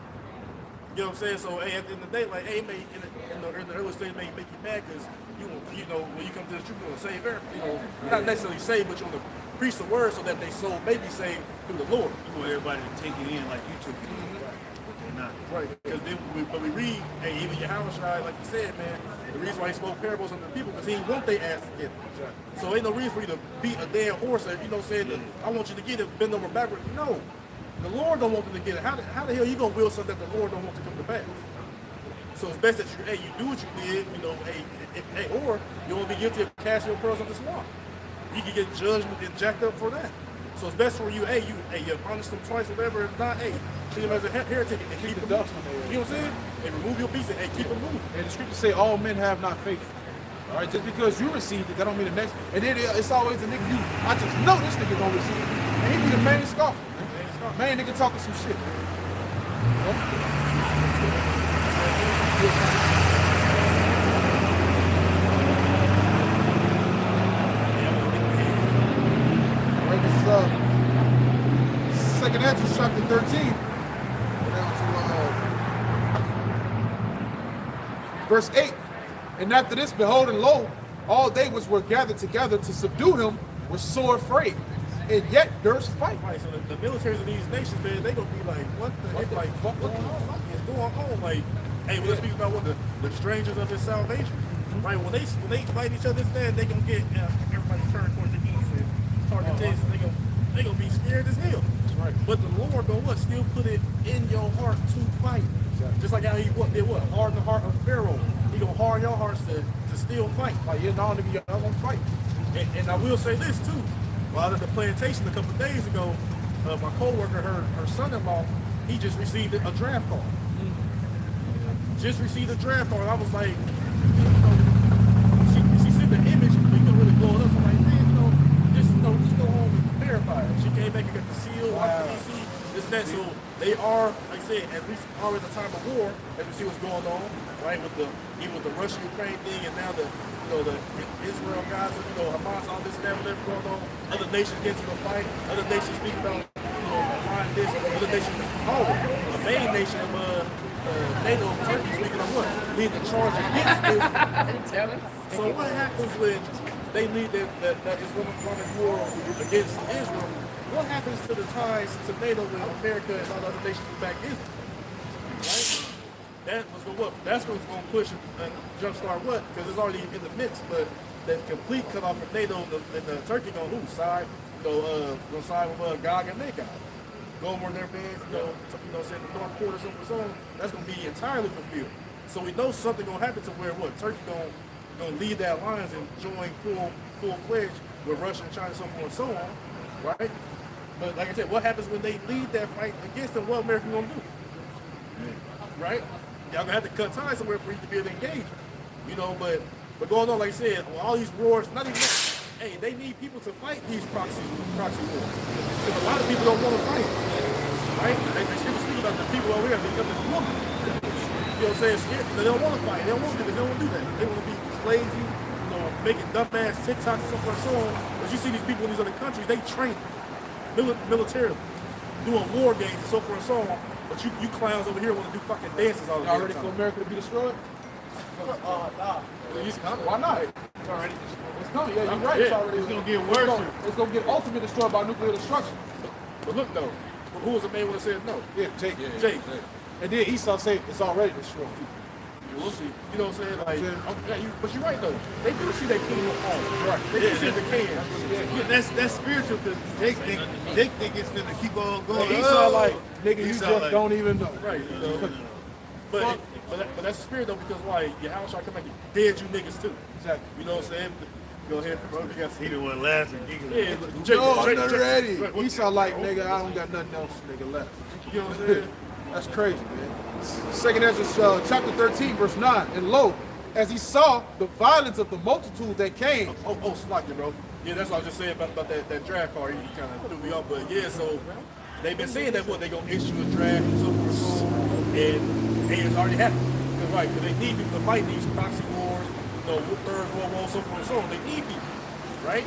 You know what I'm saying? So at the end of the day, it may in the early stage may make you mad because when you come to the truth, you're gonna save everything. Not necessarily saved, but you're gonna preach the word so that they soul may be saved through the Lord. You want everybody to take it in like you took it in. Right, because then we read, even Yahweh, like you said, man, the reason why he spoke parables unto the people, because he didn't want their ass to get it. Exactly. So ain't no reason for you to beat a damn horse and, saying that I want you to get it, bend over backward. No, the Lord don't want them to get it. How the hell you going to will something that the Lord don't want to come to pass? So it's best that you do what you did, or you won't be guilty of casting your pearls on this law. You can get judged and jacked up for that. So it's best for you, you punish them twice, whatever. If not, treat them as a heretic and keep the dust. You know what I'm saying? And remove your beast and keep them moving. And the scriptures say all men have not faith. All right, just because you received it, that don't mean the next. And then it's always the nigga I just know this nigga gonna receive it. And he be the main scoffer. Main nigga talking some shit. Second Ezra chapter 13. Go down to verse 8. And after this, behold, and lo, all they which were gathered together to subdue him were sore afraid, and yet durst fight. Right, so the militaries of these nations, man, they gonna be like, what the heck, like, what going on? Like, when they speak about what the strangers of his salvation, right? When they fight each other, they gonna get everybody turn towards the east and target this, and they gonna be scared as hell. Right. But the Lord gonna still put it in your heart to fight. Exactly. Just like how he did harden the heart of Pharaoh. He gonna harden your hearts to still fight. Like you're not gonna fight. And I will say this too. While at the plantation a couple of days ago, my coworker, her son-in-law, he just received a draft card. Just received a draft card. I was like, she sent the image Waymaker, got the seal, RPC, this and that. So they are, like I said, as we are in the time of war, as we see what's going on, right, with the even with the Russia-Ukraine thing, and now the the Israel guys, Hamas, all this and that, whatever going on. Other nations get to the fight. Other nations speak about behind this. Other nations, a main nation of NATO, Turkey, speaking of what? Lead the charge against Israel. So what happens when they lead that Islamic war against Israel? What happens to the ties to NATO when America and all the other nations back Israel? Right? That's what's going to push and jumpstart what? Because it's already in the midst, but the complete cutoff from NATO and the Turkey going to side, going to side with Gog and Magog. Go over their bands, saying the North Port or something, so on. That's going to be entirely fulfilled. So we know something going to happen to where Turkey going to lead that alliance and join full-fledged with Russia and China, so forth and so on, right? But like I said, what happens when they lead that fight against them? What America going to do? Right? Y'all gonna have to cut ties somewhere for you to be able to engage. But going on, like I said, all these wars, not even hey, they need people to fight these proxy wars. Because a lot of people don't want to fight. Right? They speak about the people over here because it's women. You know what I'm saying? Scared. They don't want to fight. They don't want to do this. They don't want to do that. They want to be lazy, making dumbass TikToks and so forth and so on. But you see these people in these other countries, they train militarily, doing war games and so forth and so on. But you clowns over here want to do fucking dances all the time. Y'all ready for America to be destroyed? Nah. Why not? It's already destroyed. It's coming. Yeah, you're right. It's already. It's gonna get worse. It's gonna get ultimately destroyed by nuclear destruction. But look though, who was the man when said no? Yeah, Jake. Jake. And then Esau said it's already destroyed. We'll see. You know what I'm saying? Like, but you're right though. They do see that kingdom fall. Right. They do see the king. That's spiritual because Jake think it's gonna keep on going. Esau like, nigga, you Esau just like, don't even know. Right. But that's the spirit though, because why? Your house shall come back and dead you niggas too. Exactly. You know what I'm saying? Go ahead, bro. You got He the one laughing, giggling. Yeah, No, I'm not ready. Right, Esau like, nigga, I don't got nothing else, nigga, left. You know what I'm saying? That's crazy, man. Second Ezra chapter 13, verse 9. And lo, as he saw the violence of the multitude that came. Slocky, bro. Yeah, that's what I was just saying about that draft card. You kind of threw me off, but yeah, so they've been saying that they're gonna issue a draft and so forth and so on, and it's already happened. Because they need people to fight these proxy wars, Third World War, so forth and so on. They need people, right?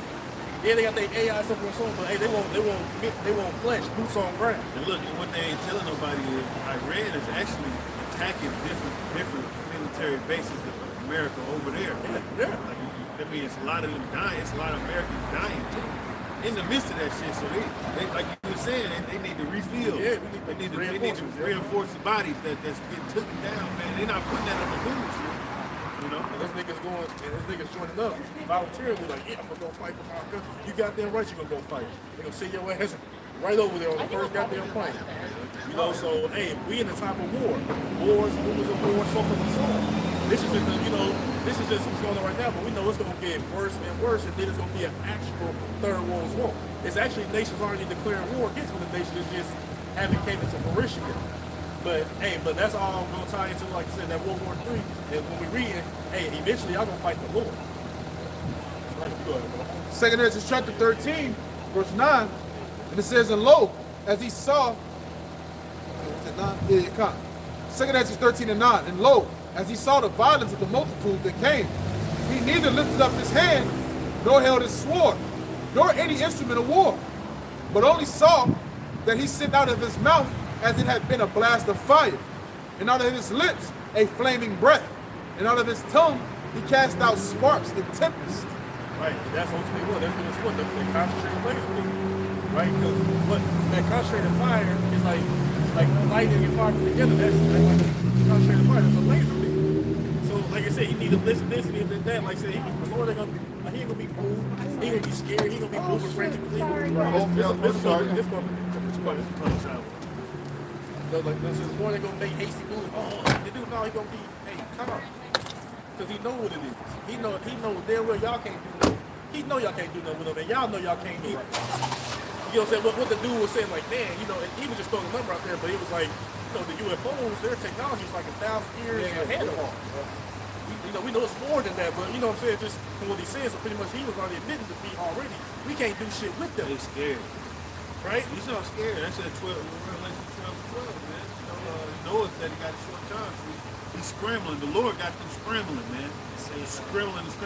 Yeah, they got their AI, so forth and so on, but hey, they won't flesh, boots on ground. And look, and what they ain't telling nobody is Iran is actually attacking different military bases of America over there. Yeah. Like, that means a lot of them dying. It's a lot of Americans dying too. In the midst of that shit, so they like you were saying, they need to refill. Yeah, they need to reinforce the bodies that's getting taken down, man. They're not putting that on the news, man. And this nigga's joining up voluntarily, like, yeah, I'm gonna go fight for my country. You goddamn right, you gonna go fight. They gonna send your ass right over there on the first goddamn plane. So hey, we in the time of war. Wars, rumors of war, so forth and so on. This is just what's going on right now, but we know it's gonna get worse and worse, and then it's gonna be an actual third world war. It's actually nations already declaring war against other nations, it's just haven't came into fruition yet. But hey, that's all I'm gonna tie into, like I said, that World War III. And when we read it, hey, eventually y'all gonna fight the Lord. Go ahead, bro. Second Ezra chapter 13, verse 9. And it says, and lo, as he saw, was it 9? Yeah, it come. Second Ezra 13 and 9. And lo, as he saw the violence of the multitude that came, he neither lifted up his hand, nor held his sword, nor any instrument of war, but only saw that he sent out of his mouth as it had been a blast of fire, and out of his lips a flaming breath, and out of his tongue he cast out sparks and tempest. Right, and that's ultimately what? That's what the concentrated laser thing. Right? Because what that concentrated fire is like lightning and fire together. That's like concentrated fire. That's a laser thing. So like I said, you need to listen to this and that. Like I said, the Lord ain't gonna be, he ain't gonna be moved. He ain't gonna be scared. He ain't gonna be moving frantically. This the Lord ain't gonna make hasty moves. No, he gonna be, hey, calm. Because he know what it is. He know damn well y'all can't do nothing. He know y'all can't do nothing with him, and y'all know y'all can't either. You know what I'm saying? What the dude was saying, like, man, and he was just throwing a number out there, but it was like, the UFOs, their technology is like 1,000 years ahead of us. We know it's more than that, but you know what I'm saying? Just from what he said, so pretty much he was already admitting to me already, we can't do shit with them. They scared. right? He's all scared. That's at 12, Revelation 12, man. Noah said he got a short time. So he's scrambling. The Lord got them scrambling, man. He's scrambling. And the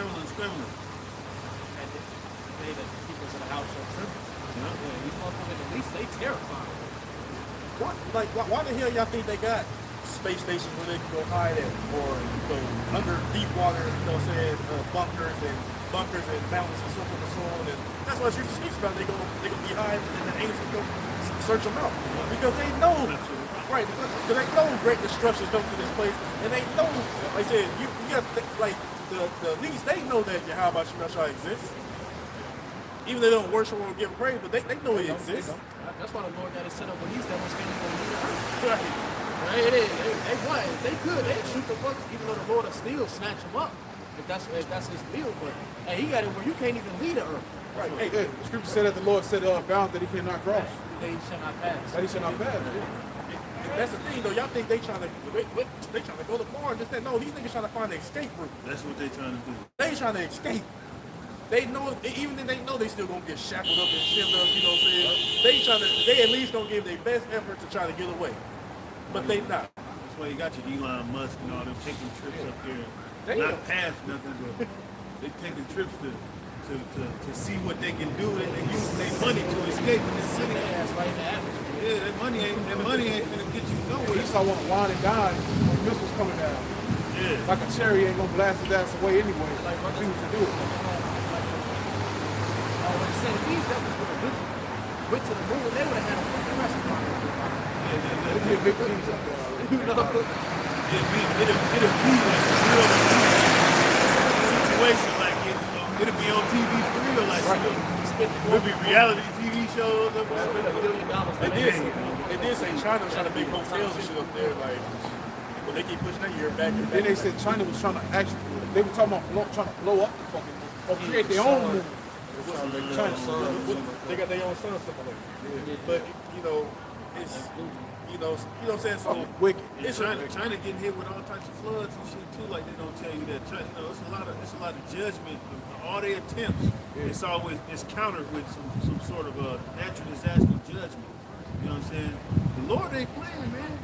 day that the people in the house shall tremble. Yeah. Yeah, these motherfuckers, at least they terrified. Why the hell y'all think they got space stations where they can go hide at, or go under deep water, bunkers and mountains and so forth and so on? And that's why Scripture speaks about. They go be hiding, and the angels go search them out because they know, right? Because they know great destruction comes to this place, and they know, like I said, you got like the least they know that Yahweh Shemashah exists. Even though they don't worship or give praise, but they know it exists. That's why the Lord got to set up release that was standing on the earth. Right. Right, they won. If they could, they'd shoot the fuck, even though the Lord will still snatch them up. If that's his will. But hey, he got it where you can't even leave the earth. Right. Hey, the scripture said that the Lord set bounds that he cannot cross. They shall not pass. That he shall not pass. That's the thing, though. Y'all think they trying to go to bar and just that? No, these niggas trying to find an escape route. That's what they're trying to do. They trying to escape. They know, even if they know they still gonna get shackled up and shit up, you know what I'm saying? They at least gonna give their best effort to try to get away. But they not. That's why you got your Elon Musk and all them taking trips up there. Damn. Not past nothing, but they taking trips to see what they can do and they use their money to escape in this city. That's right in the atmosphere. Yeah, that money ain't gonna get you nowhere. He saw one wine and dine when missiles coming down. Yeah. Like a cherry ain't gonna blast his ass away anyway. Like, Like, refuse to do it. When it said these devils would have went to the moon, they would have had a fucking restaurant. It'd be a big piece up there. You know? It'll be like a real situation like it. It'll be on TV for real, like it'll be reality TV shows or whatever. They did say China was trying to make hotels and shit up there, like, but they keep pushing that year back and Then back. they said China was trying to they were talking about trying to blow up the fucking or create their own moon. China. They got their own sun simulator. But you know, it's you know what I'm saying? So Wicked. And China getting hit with all types of floods and shit too. Like they don't tell you that. China, it's a lot of judgment. All their attempts, it's countered with some sort of a natural disaster judgment. You know what I'm saying? The Lord ain't playing, man.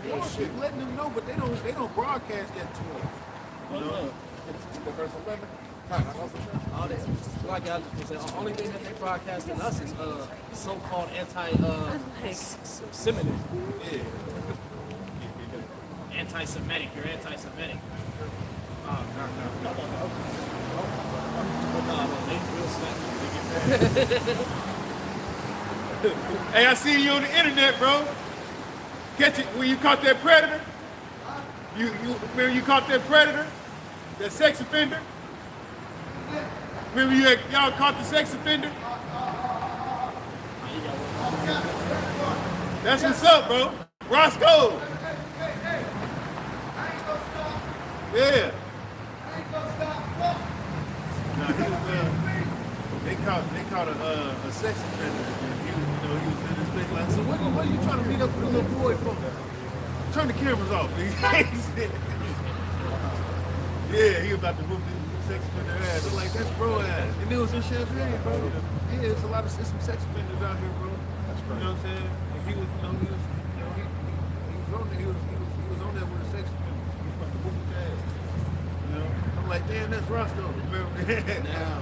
The Lord keep letting them know, but they don't broadcast that to us. You know? verse 11. All that. Like I was saying, the only thing that they broadcasting us is so-called anti-Semitic. Anti-Semitic. You're anti-Semitic. Hey, I see you on the internet, bro. Catch it when you caught that predator. You remember you caught that predator, that sex offender. Remember y'all caught the sex offender. That's what's up, bro. Roscoe. Yeah. No, he was, they caught a sex offender. He was in his face like, so what are you trying to beat up with a little boy for? Turn the cameras off, nigga. Yeah, he was about to whoop the sex offender ass. They're like, that's bro ass. And it was in Champagne, bro. Yeah, there's some sex offenders out here, bro. That's crazy. You know what I'm saying? And he was on there. He was on there with a sex offender. He was about to whoop his ass. You know? I'm like, damn, that's Roscoe. Remember? Now,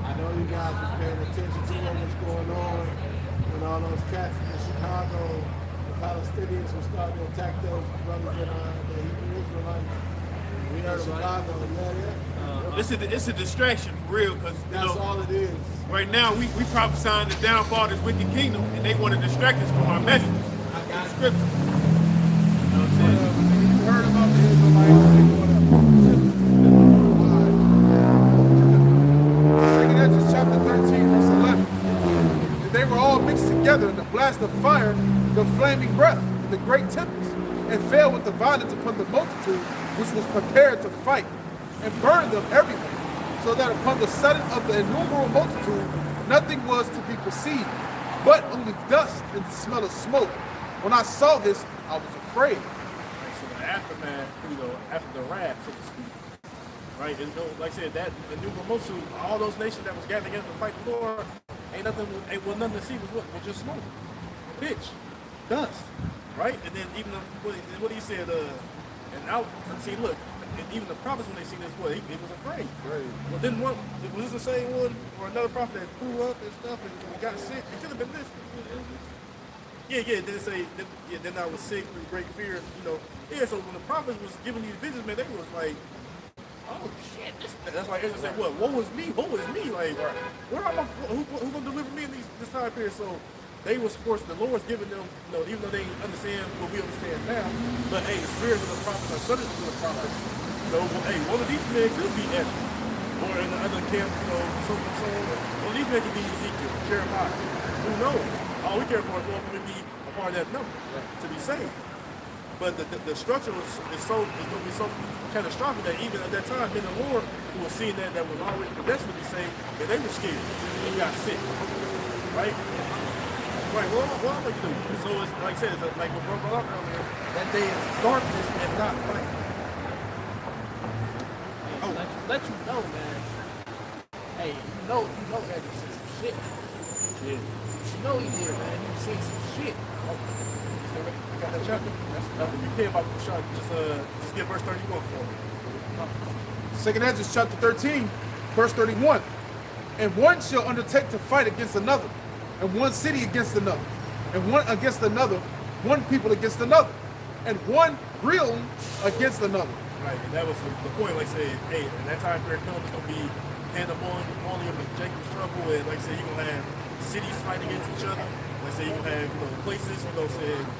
I know you guys was paying attention to what was going on when all those cats in Chicago, the Palestinians were starting to attack those brothers in the Hebrew Israelites. We heard of Chicago, It's a distraction for real, because that's all it is. right now we prophesying the downfall of this wicked kingdom, and they want to distract us from our message. I got it. Scripture. You know what I'm saying? You heard about the Israelites. Second Ezra chapter 13, verse 11. And they were all mixed together in the blast of fire, the flaming breath, and the great tempest, and fell with the violence upon the multitude, which was prepared to fight, and burned them everywhere, so that upon the sudden of the innumerable multitude, nothing was to be perceived, but only dust and the smell of smoke. When I saw this, I was afraid. So the aftermath, after the wrath, so to speak, right? And like I said, that the new multitude, all those nations that was gathered together to fight the Lord, ain't nothing to see was just smoke, pitch, dust, right? And then even what he said, and out. See, look, and even the prophets when they seen this, he was afraid. Right. Well, then what? Was this the same one or another prophet that threw up and stuff and got sick? It could have been this. Yeah. Then say, then I was sick with great fear. Yeah. So when the prophets was giving these visions, man, they was like, oh shit, that's why Ezra said, what? Woe is me? Woe is me? Like, where am I? Who gonna deliver me in this time period? So they was, of course, the Lord's giving them, even though they didn't understand what we understand now. But hey, the spirit of the prophets are subject to the prophets. Hey, one of these men could be Ezra, or in the other camp, so and so. One of these men could be Ezekiel, Jeremiah. Who knows? All we care for is what would be a part of that number to be saved. But the structure is going to be so catastrophic that even at that time, then the Lord who was seeing that was already predestined to be saved, and they were scared. They got sick, right? Right. Well, what I'm going to do? So it's like I said, it's like what brought up earlier. That day is darkness and not light. Let you know, man. Hey, you know that you seen some shit. Yeah. You know he did, man. You seen some shit. Got that chapter? That's you care about the shot. Just get verse 31 for me. Second Ezra chapter 13, verse 31. And one shall undertake to fight against another, and one city against another, and one against another, one people against another, and one realm against another. Right, and that was the point. Like I said, hey, and that time period comes, it's gonna be pandemonium and Jacob's trouble, and like I said, you're gonna have cities fighting against each other. Like I said, you're gonna have places,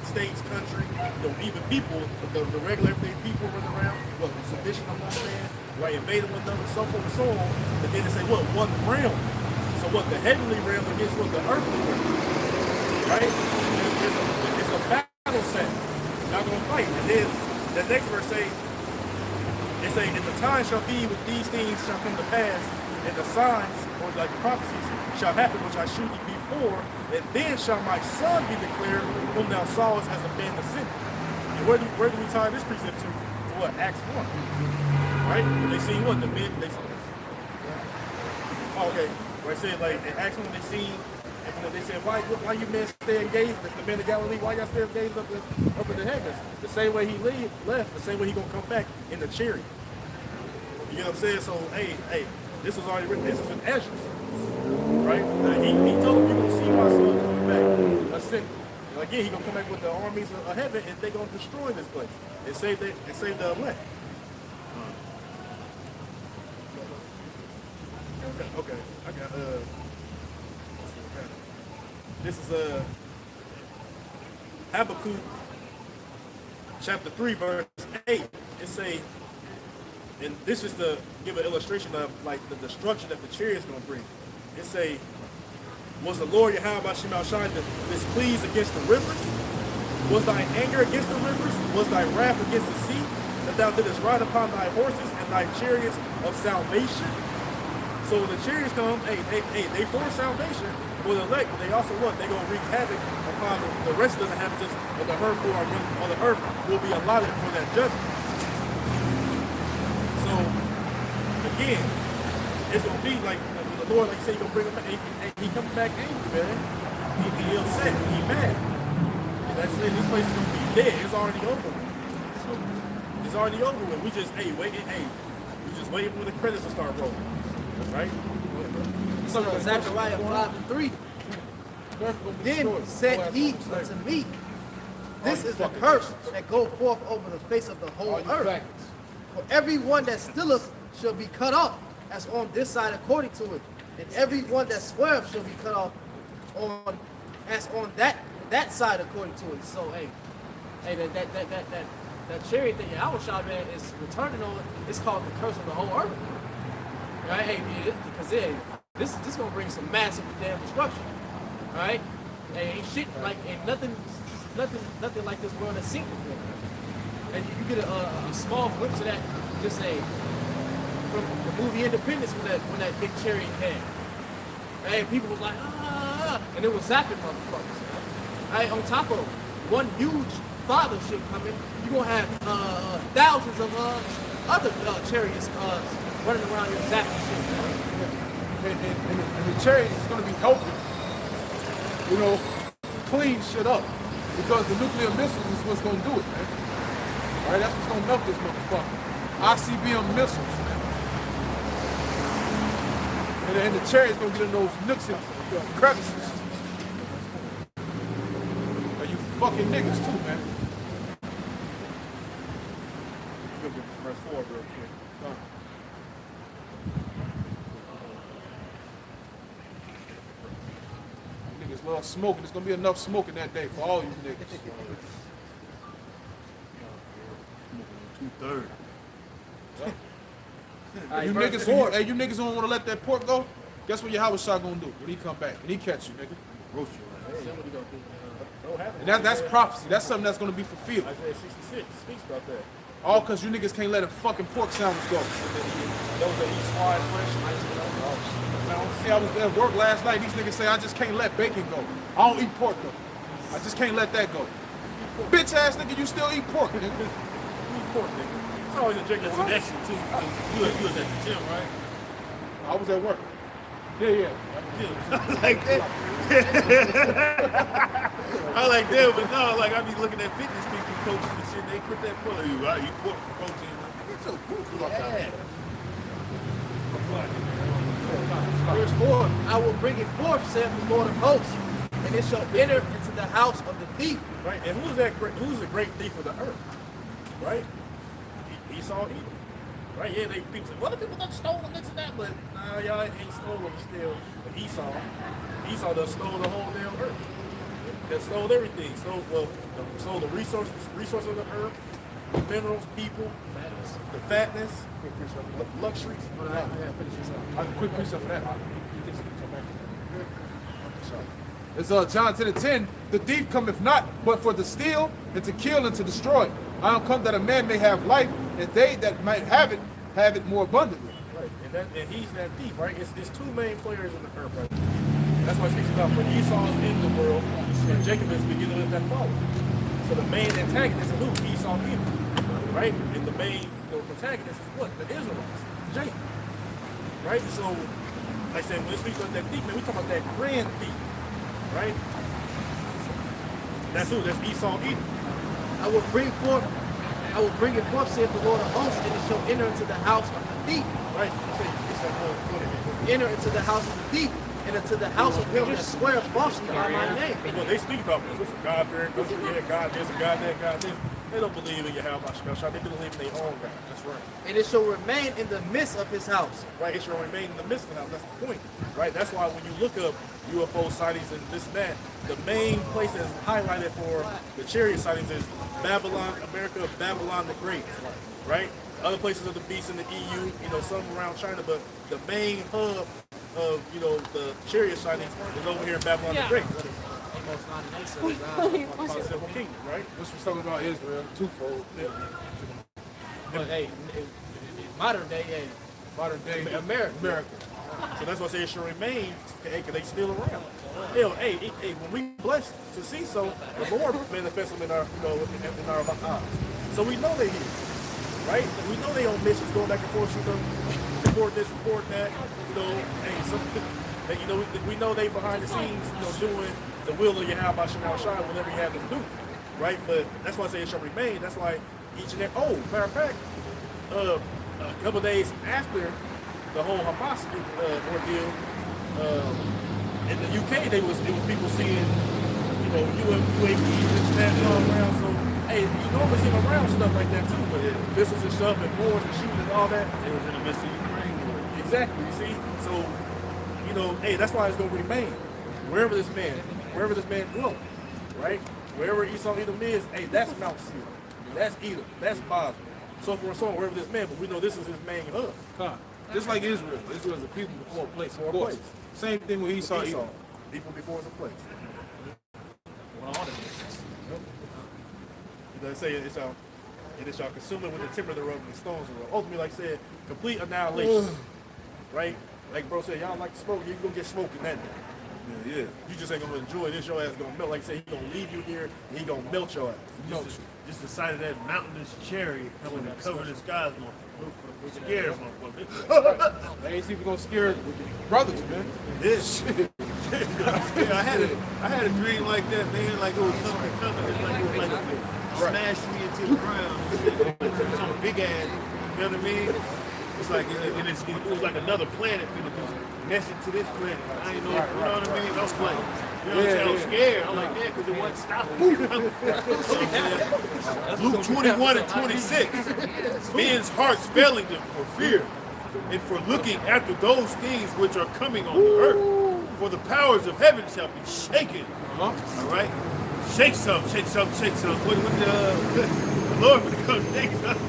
states, country, even people, the regular everyday people running around, sedition among man, right, invading one another, so forth and so on. But then they say, one realm. So the heavenly realm against the earthly realm, right? It's a battle set. You're not gonna fight. And then the next verse they say, and the time shall be when these things shall come to pass, and the signs, or like the prophecies, shall happen which I shewed thee before, and then shall my son be declared, whom thou sawest as a man of sin. And where do we tie this precept to? To what? Acts 1. Right? When they seen what? The men, they saw this. Oh, okay. Where I said, like, in Acts 1, they seen, and they said, why you men stay engaged, the men of Galilee, why y'all stay engaged up in the heavens? The same way he left, the same way he gonna come back in the chariot. You know what I'm saying? So, hey, this was already written. This is in Ezra, right? He told them, you're gonna see my son coming back, ascending. Again, he gonna come back with the armies of heaven, and they gonna destroy this place and save the elect. Okay. I got this is Habakkuk chapter 3 verse 8. It say, and this is to give an illustration of like the destruction that the chariot is going to bring. It say, was the Lord Yahweh Shemel Shai displeased against the rivers? Was thine anger against the rivers? Was thy wrath against the sea? That thou didst ride upon thy horses and thy chariots of salvation? So when the chariots come, they for salvation for the elect, but they also what? They gonna wreak havoc upon the rest of the inhabitants of the earth who are on the earth will be allotted for that judgment. So again, it's gonna be like the Lord, like you say, he gonna bring him back. He comes back angry, man. He upset. He mad. And that's it. This place is gonna be dead. It's already over. So it's already over with. We just waiting for the credits to start rolling. Right? So Zechariah 5:3. Then said he unto me, this is the curse that go forth over the face of the whole earth. For every one that stilleth shall be cut off, as on this side according to it, and every one that sweareth shall be cut off as on that side according to it. So that chariot that Yahushua man is returning on, it's called the curse of the whole earth. Right? Because this is gonna bring some massive damn destruction. Right? Ain't shit like nothing like this world has seen before. And you get a small glimpse of that, just from the movie Independence when that big chariot came. Hey, people was like, and it was zapping motherfuckers. Right? On top of one huge father ship coming, you're gonna have thousands of other chariots running around your zapping shit. And the chariot is going to be helping, you know, clean shit up. Because the nuclear missiles is what's going to do it, man. All right, that's what's going to melt this motherfucker. ICBM missiles, man. And the chariot's going to get in those nooks and crevices. And you fucking niggas too, man. Verse 4 real quick. Niggas love smoking. There's going to be enough smoking that day for all you niggas. 2/3. You niggas, you niggas don't want to let that pork go? Guess what Yahweh Shah gonna do when he come back? When he catch you, nigga? Roast your ass. And that's prophecy. That's something that's gonna be fulfilled. Isaiah 66 speaks about that. All because you niggas can't let a fucking pork sandwich go. Those that eat swine flesh, See, I was at work last night. These niggas say I just can't let bacon go. I don't eat pork though. I just can't let that go. Bitch ass nigga, you still eat pork, nigga. pork, nigga. It's always a drinking Connection too. You was at the gym, right? I was at work. Yeah. I like that. I like that, but no, like I be looking at fitness people, coaches and shit. They put that pork. You pork protein. It's so cool. Verse 4, I will bring it forth, saith the Lord of hosts, and it shall enter into the house of the thief. Right, and who's that? Who's the great thief of the earth? Right, Esau, Edom. Right, yeah, people say, well, the people done stolen this and that, but nah, y'all ain't stolen still. But Esau done stole the whole damn earth. That stole everything. Stole the resources of the earth, the minerals, people, the fatness, luxuries. Quick precept for that. It's John 10:10. The thief cometh not, but for to steal, and to kill, and to destroy. I am come that a man may have life, and they that might have it more abundantly. Right, and he's that thief, right? It's two main players in the earth, right? And that's why it speaks about when Esau is in the world, and Jacob is beginning to let that follow. So the main antagonist is who? Esau, Edom, right? And the main protagonist is what? The Israelites, Jacob, right? So, like I said, when it speaks about that thief, man, we talking about that grand thief, right? That's who? That's Esau, Edom. I will bring it forth, saith the Lord of hosts, and it shall enter into the house of the thief. Right? Enter into the house of the thief, and into the house of him that sweareth falsely by my name. Well, they speak about this. God fearing, God this, and God that, God this. They don't believe in Yahweh Shah. They believe in their own God. That's right. And it shall remain in the midst of his house. Right, it shall remain in the midst of the house. That's the point. Right? That's why when you look up UFO sightings and this and that, the main place that's highlighted for the chariot sightings is Babylon, America, Babylon the Great. Right? Other places of the beast in the EU, some around China, but the main hub of, the chariot sightings is over here in Babylon the Great. About the Seven Kingdoms, right? This was talking about Israel, twofold. But hey, in modern day, America. So that's why I say it should remain, because they still around. Hell, when we blessed to see so, the Lord manifests them in our, in our eyes. So we know they're here, right? We know they on missions, going back and forth, report this, report that. We know they behind the scenes, doing the will of Yahweh Shah whenever you have them do, right? But that's why I say it shall remain. That's why each and every, matter of fact, a couple of days after the whole Hamas ordeal, in the UK, it was people seeing, UAPs and that all around. So, hey, you normally see around stuff like that too, but missiles and stuff and wars and shooting and all that. They was in the midst of Ukraine war. Exactly, you see? So, hey, that's why it's going to remain. Wherever this man dwells, right? Wherever Esau Edom is, hey, that's Mount Seir. That's Edom. That's Basra. So forth and so on, wherever this man, but we know this is his main hub. Just like Israel. Israel is a people before a place, of course. Same thing with Esau. People before it's a place. They say it shall consume it with the timber thereof and the stones thereof. Ultimately, like I said, complete annihilation. Right? Like bro said, y'all like to smoke, you gonna get smoked in that day. Yeah. You just ain't gonna enjoy this, your ass gonna melt. Like I said, he gonna leave you here and he gonna melt your ass. Just the sight of that mountainous chariot coming to cover the skies. Scare motherfucker. They ain't even gonna scare brothers, man. This shit. I had a dream like that, man. Like it was something coming. It's like it was like smash me into the ground. Shit. Some big ass. You know what I mean? It's like it was like another planet finna just mesh into this planet. I ain't know. You know what I mean? I was like, you know what I'm saying? I was scared. I'm like, yeah, because it wasn't stopping. You know what I'm saying? Luke 21 and 26. Men's hearts failing them for fear and for looking after those things which are coming on the earth. For the powers of heaven shall be shaken. All right? Shake some, shake some, shake some. What the Lord gonna come shake some.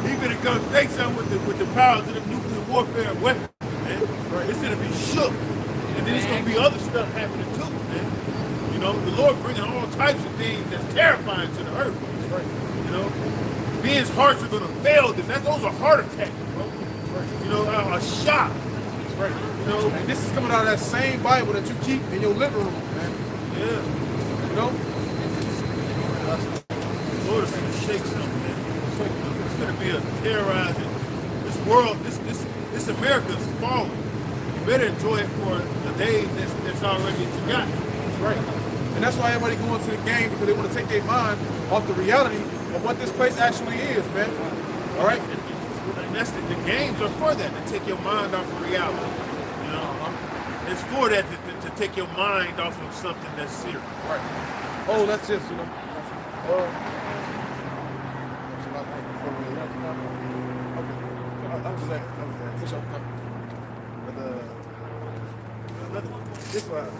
He's gonna come shake some with the powers of the nuclear warfare weapon, man. It's gonna be shook. And then it's gonna be other stuff happening too, man. You know, the Lord bringing all types of things that's terrifying to the earth. You know, men's hearts are gonna fail them. Those are heart attacks, bro. You know, a shock. Right. You know, And this is coming out of that same Bible that you keep in your living room, man. yeah. You know? Lord is gonna shake something, man. It's gonna be a terrorizing. This world, this America's falling. You better enjoy it for the days that's already that you got. That's right. And that's why everybody going to the game, because they want to take their mind off the reality of what this place actually is, man. All right? And that's the games are for that, to take your mind off of reality. You know, it's for that to take your mind off of something that's serious. Right. Oh, that's just, you know. I was just asking. But this one.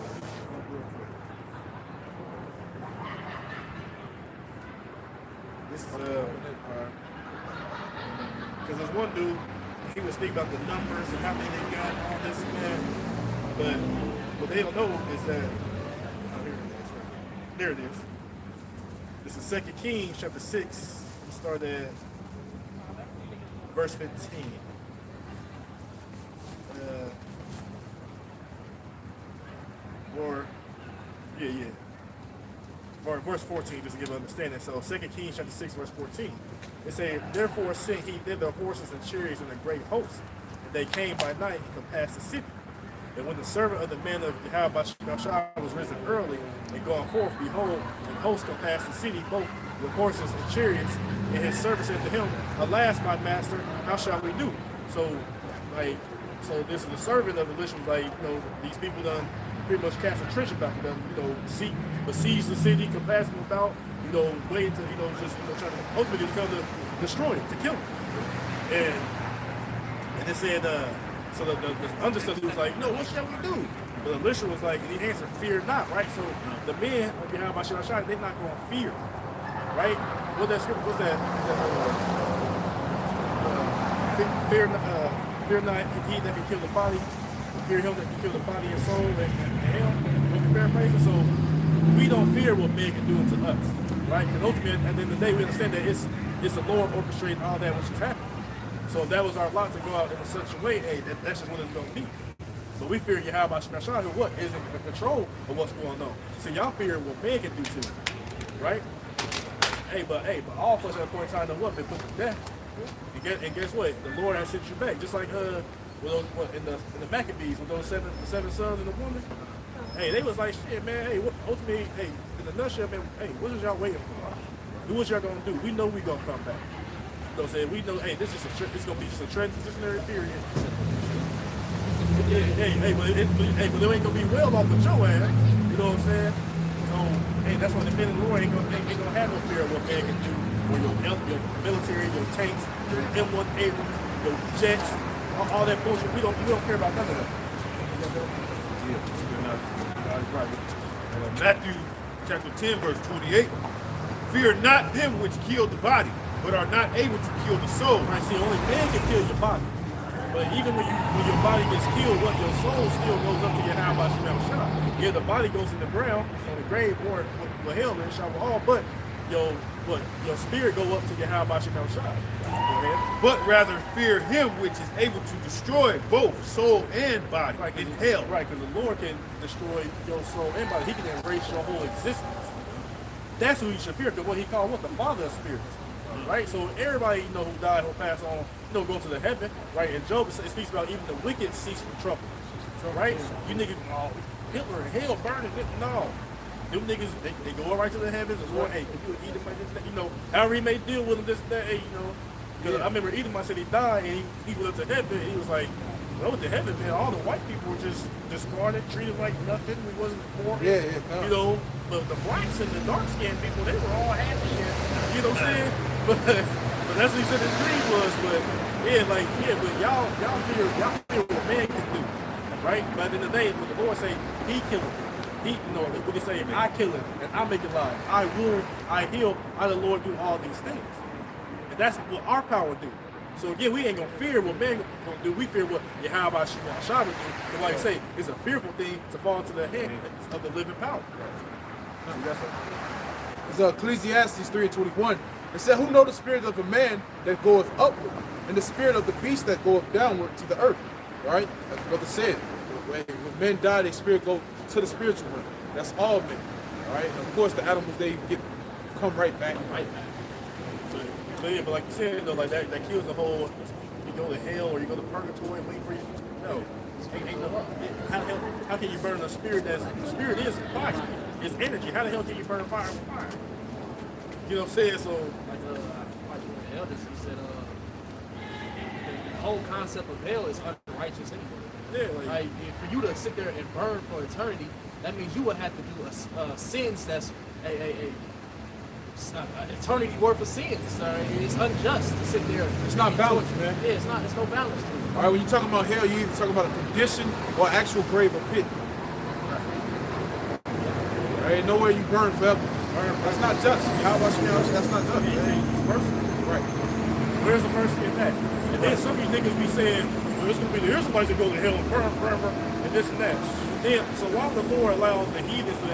This is because there's one dude, he was speaking about the numbers and how many they got, all this and that. But what they don't know is that, oh, there it is. This is 2 Kings chapter 6. We start at verse 15. Or verse 14, just to give an understanding. So 2 Kings chapter 6, verse 14. It says, therefore sent he thither horses and chariots and a great host, and they came by night and compassed the city. And when the servant of the men of Yahweh was risen early and gone forth, behold, the host compassed the city both with horses and chariots. And his servant said to him, alas, my master, how shall we do? So this is the servant of the list was like, you know, these people done pretty much cast a trench about them, you know, besiege the city, compass them about, you know, waiting to, you know, just, you know, trying to ultimately come to destroy it, to kill it. And it said, so the understudy was like, no, what shall we do? But Elisha was like, and he answered, fear not, right? So the men on behalf of Shah, they're not going to fear, right? What that scripture, what's that? Fear not he that can kill the body, fear him that can kill the body and soul and hell. When you paraphrase it, so we don't fear what man can do unto us, right? Because ultimately, at the end of the day, we understand that it's the Lord orchestrating all that which is happening. So if that was our lot to go out in such a way, hey, that's just what it's going to be. So we fear Yahweh Shemashah, who what is in control of what's going on. So y'all fear what man can do to you, right? Hey, but all of us at a point in time know what been put to death. And guess what? The Lord has sent you back, just like with those, in the Maccabees with those seven sons and the woman. Hey, they was like, shit, man. Hey, ultimately, hey, in the nutshell, man. Hey, what was y'all waiting for? What y'all gonna do? We know we gonna come back. So say we know, hey, it's gonna be just a transitionary period. Hey, but it ain't gonna be well off with your ass. You know what I'm saying? So, hey, that's why the men of the Lord ain't gonna have no fear of what man can do, or your military, your tanks, your M1 Abrams, your jets, all that bullshit. We don't care about none of that. Matthew chapter 10, verse 28. Fear not them which kill the body, but are not able to kill the soul. Right, see, only man can kill your body. But even when your body gets killed, what your soul still goes up to your Yahweh Shemashah. Yeah, the body goes in the ground, on the grave, or with hell, and shall all, but your spirit go up to your Yahweh Shemashah. But rather fear him which is able to destroy both soul and body in hell. Right, because the Lord can destroy your soul and body. He can erase your whole existence. That's who you should fear, because what he called what? The Father of spirits. right? So everybody, who died, who passed on, go to the heaven, right? And Job, it speaks about even the wicked cease from trouble, right? You niggas, Hitler in hell burning, no. Them niggas, they go right to the heavens, and Lord, hey, if you eat them like this, however he may deal with them, this, that, hey, because I remember Edomite said he died, and he went up to heaven, and he was like, well, with the heaven, man, all the white people were just discarded, treated like nothing. We wasn't poor. But the blacks and the dark-skinned people, they were all happy. And, you know what I'm saying? But that's what he said his dream was. But but y'all fear what man can do, right? But at the end of the day, when the Lord say He kill him, what He say? I kill him and I make it live. I wound, I heal. I the Lord do all these things, and that's what our power do. So again, we ain't gonna fear what man gonna do. We fear what Yahweh Shah would do. But like I say, it's a fearful thing to fall into the hand of the living power. It's Ecclesiastes 3:21. It said, "Who know the spirit of a man that goeth upward, and the spirit of the beast that goeth downward to the earth?" Right? As brother said, when men die, their spirit go to the spiritual realm. That's all men. All right. And of course, the animals come right back. But like you said, like that kills the whole. You go to hell or you go to purgatory and wait for you. No, ain't no. How can you burn a spirit the spirit is fire? It's energy. How the hell can you burn fire with fire? You know what I'm saying? So like the elders, he said, the whole concept of hell is unrighteous anyway. Yeah, like for you to sit there and burn for eternity, that means you would have to do sins that's a eternity worth of sins. It's unjust to sit there. It's not balanced, man. Yeah, it's not. There's no balance to it. All right, when you're talking about hell, you're either talking about a condition or actual grave or pit. There ain't nowhere you burn forever. That's not just. How about you? That's not just. He's merciful. Right. Where's the mercy in that? And then some of you niggas be saying, well, it's gonna be the Israelites that go to hell and burn forever and this and that. Then so while the Lord allows the heathens to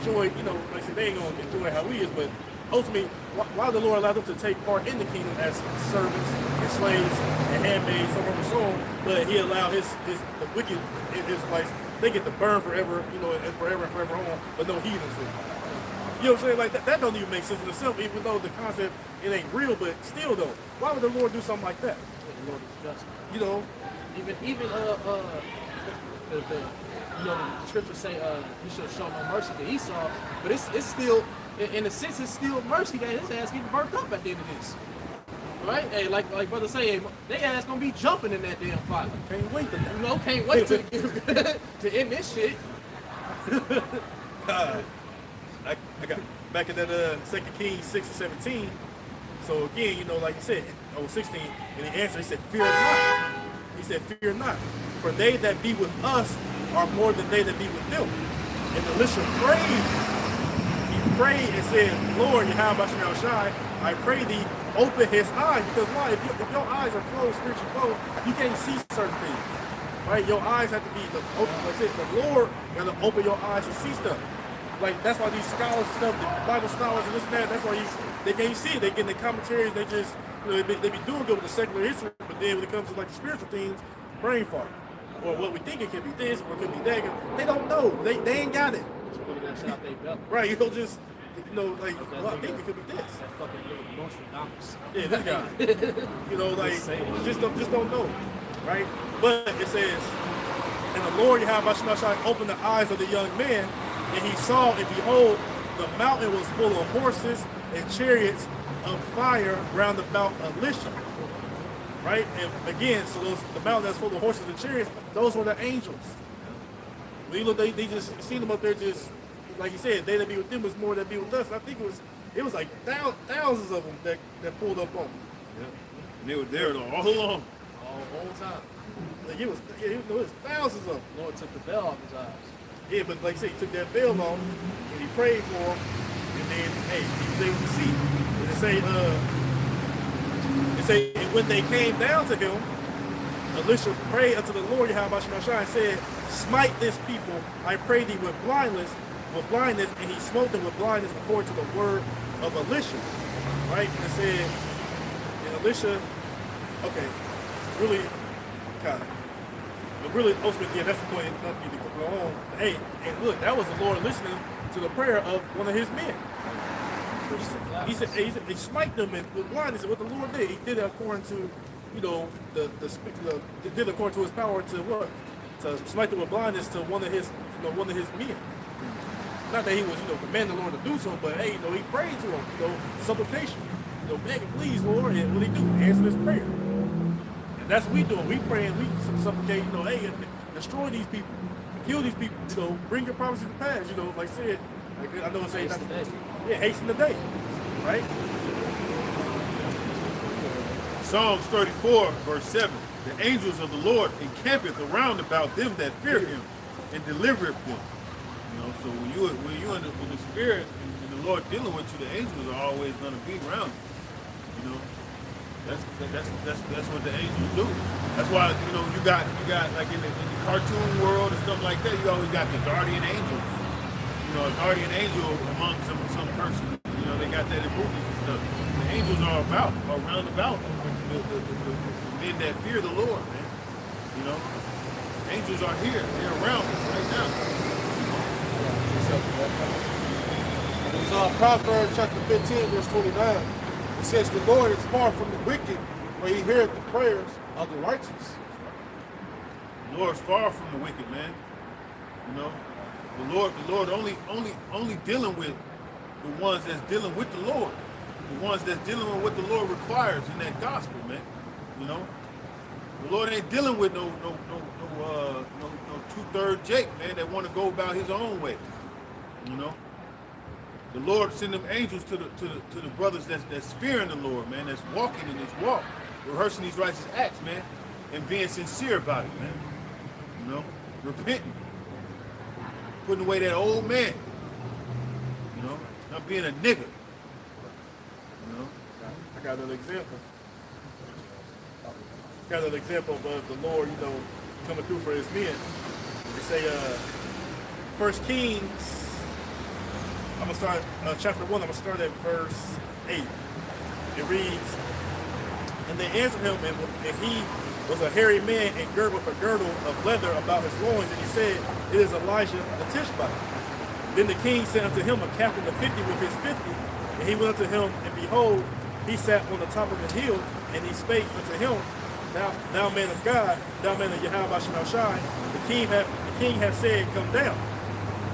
enjoy, like I said, they ain't gonna enjoy how we is, but ultimately, why the Lord allowed them to take part in the kingdom as servants and slaves and handmaids, so on and so on, but He allowed the wicked Israelites, they get to burn forever, and forever on, but no heathens do. You know what I'm saying? Like that don't even make sense in itself, even though the concept it ain't real, but still though, why would the Lord do something like that? The Lord is just. Even the scriptures say He should show no mercy to Esau, but it's still, in a sense, it's still mercy that his ass getting burnt up at the end of this. Right? Hey, like brother say, hey, they ass gonna be jumping in that damn fire. Can't wait to can't wait to end this shit. God. I got back in that 2 Kings 6:17. So again, like you said, 16, and the answer, he said, "Fear not." He said, "Fear not, for they that be with us are more than they that be with them." And Elisha prayed. He prayed and said, "Lord, Yahweh Shai, I pray thee, open his eyes." Because why? If your eyes are closed, spiritually closed, you can't see certain things. Right? Your eyes have to be open. Like I said, the Lord got to open your eyes to see stuff. Like that's why these scholars and stuff, the Bible scholars and this and that, that's why they can't see it. They get in the commentaries, they just they be doing good with the secular history, but then when it comes to like the spiritual things, brain fart. Or what we think it could be this, or it could be that. They don't know. They ain't got it. Just putting that shit out they belly. Right, I think it could be this. That fucking little Nostradamus. Yeah, this guy. Just don't know. Right? But it says, "And the Lord Yahweh opened the eyes of the young man, and he saw, and behold, the mountain was full of horses and chariots of fire round about Elisha." Right? And again, so the mountain that's full of horses and chariots, those were the angels. When you look, they just seen them up there, just like you said, they that be with them was more than be with us. I think it was like thousands of them that pulled up on them. Yeah. And they were there all along. All time. Like it was thousands of them. Lord took the veil off his eyes. Yeah, but like I said, he took that veil off and he prayed for him, and then he was able to see. And it say, and when they came down to him, Elisha prayed unto the Lord Yahweh and said, "Smite this people, I pray thee, with blindness, and he smote them with blindness according to the word of Elisha." Right? And it said, and Elisha, really, God. But really, ultimately, yeah, that's the point. Nothing to go on. Hey, and look, that was the Lord listening to the prayer of one of his men. He said, he smite them with blindness. And what the Lord did, he did it according to, you know, did it according to his power to what? To smite them with blindness to one of his men. Not that he was, commanding the Lord to do so, but hey, he prayed to him, supplication, begging, please, Lord, and what he do? Answer this prayer. And that's what we do. We pray and we supplicate, hey, destroy these people, kill these people, bring your promises to pass, like I said, like I know it's saying, hasten the day, right? Psalms 34, verse 7. The angels of the Lord encampeth around about them that fear him and delivereth them. So when you in the spirit and the Lord dealing with you, the angels are always going to be around you. That's what the angels do. That's why you got like in the cartoon world and stuff like that. You always got the guardian angels. A guardian angel among some person. They got that in movies and stuff. The angels are around about the men that fear the Lord, man. Angels are here. They're around us right now. It's Proverbs chapter 15, verse 29. It says, the Lord is far from the wicked, but he heareth the prayers of the righteous. The Lord is far from the wicked, man. The Lord only dealing with the ones that's dealing with the Lord. The ones that's dealing with what the Lord requires in that gospel, man. The Lord ain't dealing with no 2/3 Jake, man, that want to go about his own way. The Lord send them angels to the brothers that's fearing the Lord, man, that's walking in his walk, rehearsing these righteous acts, man, and being sincere about it, man. Repenting, putting away that old man, not being a nigga. I got another example. Of the Lord, coming through for his men. They say, 1 Kings. I'm going to start chapter 1. I'm going to start at verse 8. It reads, and they answered him, and he was a hairy man and girded with a girdle of leather about his loins, and he said, it is Elijah the Tishbite. Then the king sent unto him a captain of 50 with his 50, and he went unto him, and behold, he sat on the top of the hill, and he spake unto him, thou man of God, thou man of Yahweh Shemel Shai, the king hath said, come down.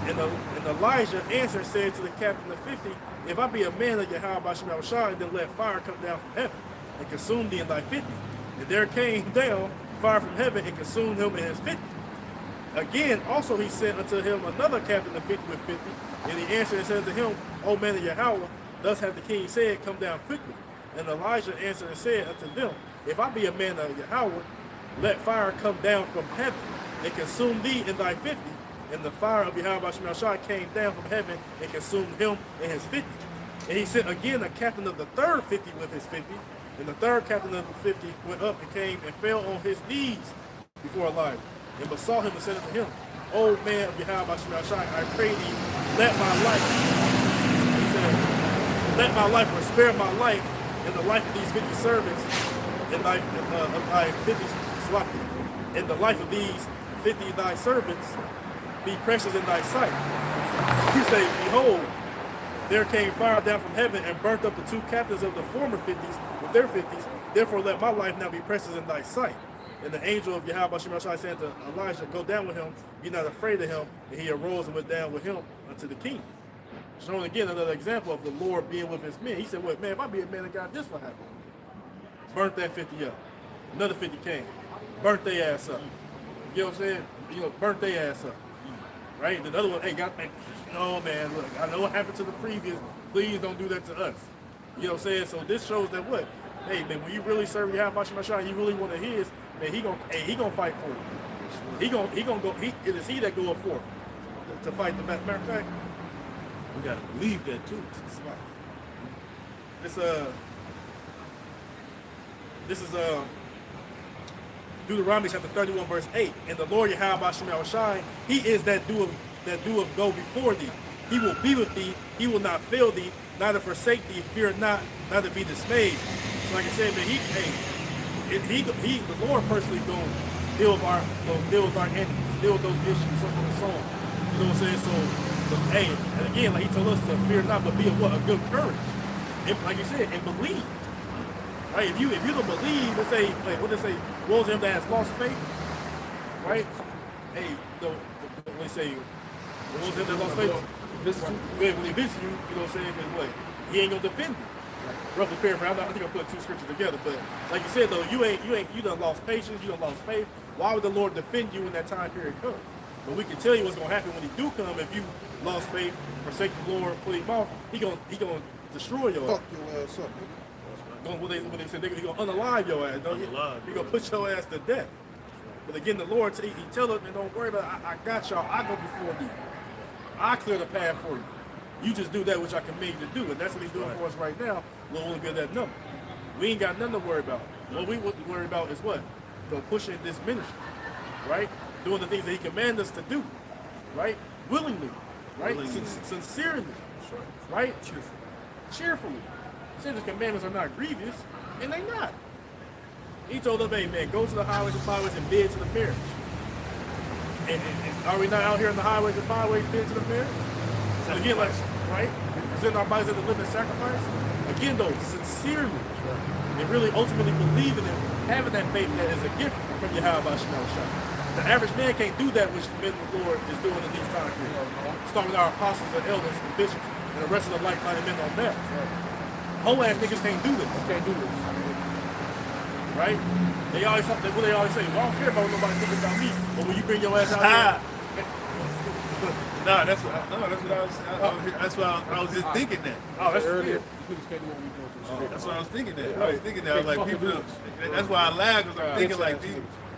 And Elijah answered and said to the captain of 50, if I be a man of Yahweh Shemel Shai, then let fire come down from heaven and consume thee in thy 50. And there came down fire from heaven and consumed him in his 50. Again, also he sent unto him another captain of 50 with 50. And he answered and said unto him, O man of Yahweh, thus hath the king said, come down quickly. And Elijah answered and said unto them, if I be a man of Yahweh, let fire come down from heaven and consume thee in thy 50. And the fire of Yahweh Shemel Shai came down from heaven and consumed him in his 50. And he sent again a captain of the third 50 with his 50. And the third captain of the 50 went up and came and fell on his knees before Elijah, and besought him and said unto him, O man of Yahweh Shemel Shai, I pray thee, let my life, he said, let my life, or spare my life, and the life of these 50 servants, and thy 50 sloppy, and the life of these 50 thy servants be precious in thy sight. He said, behold, there came fire down from heaven and burnt up the two captains of the former 50s with their 50s. Therefore let my life now be precious in thy sight. And the angel of Yahweh Shemel Shai said to Elijah, go down with him, be not afraid of him. And he arose and went down with him unto the king. Showing again another example of the Lord being with his men. He said, well, man, if I be a man of God, this will happen. Burnt that 50 up. Another 50 came. Burnt their ass up. You know what I'm saying? Burnt their ass up. Right? The other one, hey, no, man, look, I know what happened to the previous. Please don't do that to us. You know what I'm saying? So this shows that what? Hey, man, when you really serve Yahweh Shemel Shai, you really want to his, man, he gonna fight for you. He gonna go, it is he that goeth forth to fight the battle. Matter of fact, We gotta believe that too. This is Deuteronomy chapter 31 verse 8. And the Lord Yahweh Shemel Shai, he is that doeth go before thee. He will be with thee. He will not fail thee, neither forsake thee. Fear not, neither be dismayed. So like I said, man, the Lord personally gonna deal with our enemies, deal with those issues, so on and so on. You know what I'm saying? So But hey, and again, like he told us to fear not, but be of what? A good courage. And, like you said, and believe. Right? If you don't believe, let's say, like, what they say, woe to him that has lost faith. Right? Hey, when they say, woe to him that lost faith, when he visits you, you know what I'm saying? Then what? He ain't gonna defend you. Roughly paraphrase. I think I put two scriptures together, but like you said though, you done lost patience, you done lost faith. Why would the Lord defend you when that time period comes? But we can tell you what's gonna happen when he do come. If you lost faith, forsake the Lord, put him off, he gonna destroy your ass. Fuck your ass up, nigga. What they said, he gonna unalive your ass. He gonna put your ass to death. But again, the Lord, he tell us, don't worry about it. I got y'all. I go before you. I clear the path for you. You just do that which I command you to do, and that's what he's doing for us right now. We'll only get that number. We ain't got nothing to worry about. What we worry about is what? Pushing this ministry, right? Doing the things that he commanded us to do, right? Willingly, right? Sincerely, right? Cheerfully. He said his commandments are not grievous, and they not. He told them, hey man, go to the highways and byways and bid to the marriage. And are we not out here in the highways and byways bid to the marriage? So again, like, right? Presenting our bodies as a living sacrifice. Again, though, sincerely, and really ultimately believing in having that faith that is a gift from Yahweh Shemel Shah. The average man can't do that which the men of the Lord is doing in these times periods. Starting with our apostles and elders and bishops and the rest of the like-minded men on that. Whole ass niggas can't do this. Can't do this. Right? They always say, well, I don't care about nobody thinking about me. But when you bring your ass out here, That's what I was just thinking that. oh, that's earlier. That's what I was thinking that. I was thinking that. I was like, people. That's why I laughed because I'm thinking like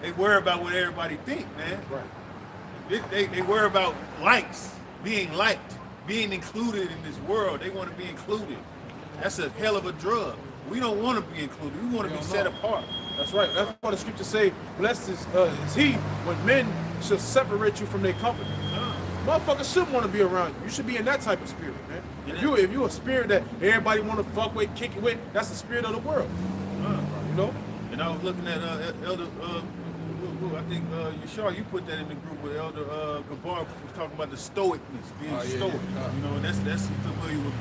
they worry about what everybody think, man. Right. They worry about likes, being liked, being included in this world. They want to be included. That's a hell of a drug. We don't want to be included. We want to be set apart. That's right. That's why the scriptures say, blessed is he when men shall separate you from their company. Motherfuckers should want to be around you. You should be in that type of spirit, man. If you a spirit that everybody want to fuck with, kick it with, that's the spirit of the world. You know? And I was looking at Elder, I think Yashar, you put that in the group with Elder Gabar was talking about the stoicness, being stoic. You know, and that's familiar with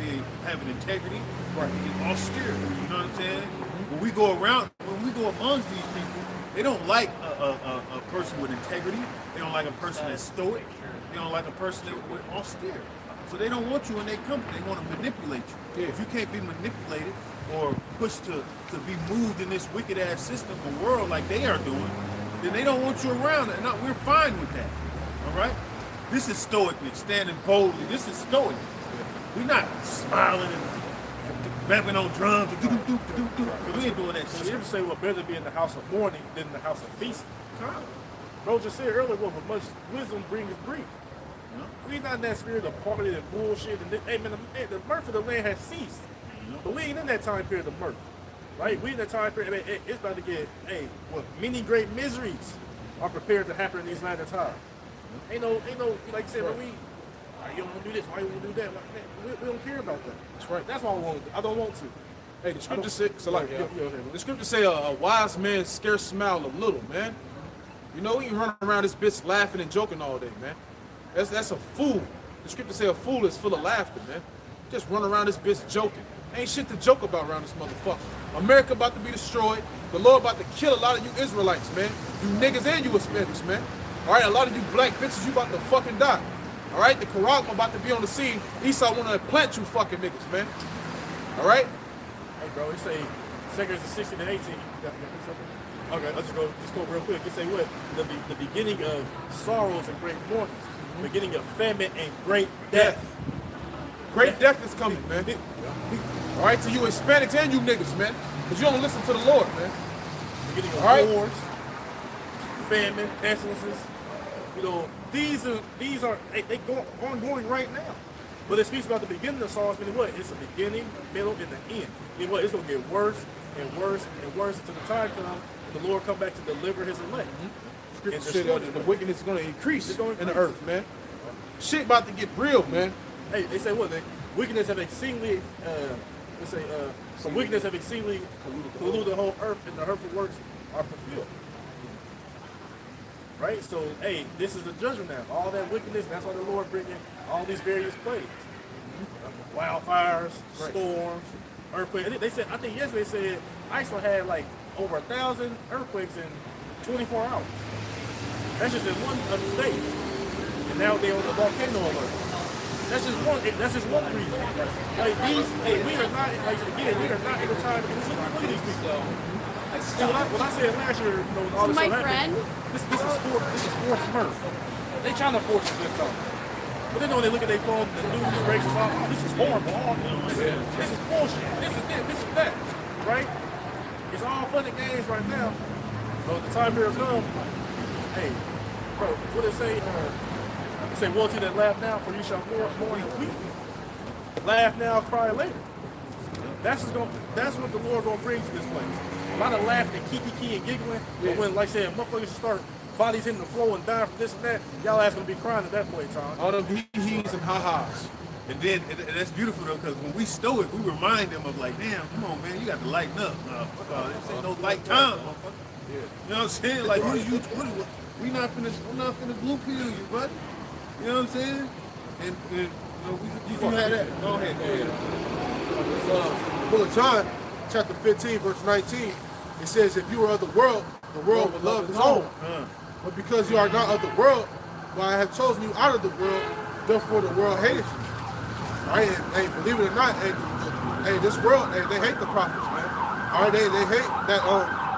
having integrity, right? Being austere. You know what I'm saying? When we go amongst these people, they don't like a person with integrity. They don't like a person that's stoic. They don't like a person with austere. So they don't want you in their company. They want to manipulate you. Yeah. If you can't be manipulated or pushed to be moved in this wicked ass system or world like they are doing, then they don't want you around. And we're fine with that. All right? This is stoicness, standing boldly. This is stoic. We're not smiling and rapping on drums. We ain't doing that So shit. you ever say, well, better be in the house of mourning than in the house of feasting? Bro just said earlier, well, much wisdom brings grief. We not in that spirit of party and bullshit. And hey, man, the mirth of the land has ceased. But we ain't in that time period of mirth. Right? We in that time period, I mean, it's about to get, many great miseries are prepared to happen in these latter times. Ain't no, like you said, man, you don't want to do this, why you want to do that? Like, man, we don't care about that. That's right. That's why I don't want to. Hey, the scripture say, the scripture say a wise man scarce smile a little, man. You know, you run around this bitch laughing and joking all day, man. That's a fool. The scripture say a fool is full of laughter, man. Just run around this bitch joking. Ain't shit to joke about around this motherfucker. America about to be destroyed. The Lord about to kill a lot of you Israelites, man. You niggas and you Hispanics, man. All right, a lot of you black bitches, you about to fucking die. All right, the Quran about to be on the scene. Esau want to plant you fucking niggas, man. All right? Hey, bro, it say 2 16 and 18. Okay, let's go real quick. It say what? The beginning of sorrows and great mourning. Beginning of famine and great death. Great death is coming, man. All right, to you Hispanics and you niggas, man. Because you don't listen to the Lord, man. Beginning of wars, famine, pestilences. You know, these are they go ongoing right now. But it speaks about the beginning of sorrows, meaning what? It's the beginning, middle, and the end. Meaning what? It's going to get worse and worse and worse until the time comes when the Lord come back to deliver his elect. Scripture said that the wickedness is going to increase in the earth, man. Shit about to get real, man. Hey, they say what? Wickedness have exceedingly, some wickedness have exceedingly polluted the whole earth, and the hurtful works are fulfilled. Right? So, hey, this is the judgment now. All that wickedness, that's why the Lord bringing all these various plagues. Wildfires, storms, earthquakes. They said, I think yesterday they said Iceland had like over 1,000 earthquakes in 24 hours. That's just in one day. And now they're on the volcano alert. That's just one reason. Like these, hey, we are not, like again, we are not in the time to look at these people. See, when I said last year, you know, when all this My stuff friend? happened, this is forced mirth. They trying to force us to talk. But then when they look at their phone, the news breaks about, oh, this is horrible. Oh, this is bullshit. This is that. Right? It's all fun and games right now. So the time here come, hey, bro, what they say? They say, woe to that laugh now, for you shall mourn and weep. Laugh now, cry later. That's what the Lord gonna bring to this place. A lot of laughing and kiki and giggling, but when, like I said, motherfuckers start bodies hitting the floor and dying from this and that, y'all ass gonna be crying at that point in time. All them hee-hees and ha-has. And then and that's beautiful though, because when we stow it, we remind them of like, damn, come on, man, you got to lighten up. This ain't no light time, motherfucker. You know what I'm saying? Like, I'm not finna blue pill you, buddy. You know what I'm saying? And you know, you had that. Go ahead. Book of John, chapter 15, verse 19, it says, if you are of the world would love his own. But because you are not of the world, well, I have chosen you out of the world, therefore the world hates you. Right? And, hey, believe it or not, hey, this world, hey, they hate the prophets, man. All right, they hate that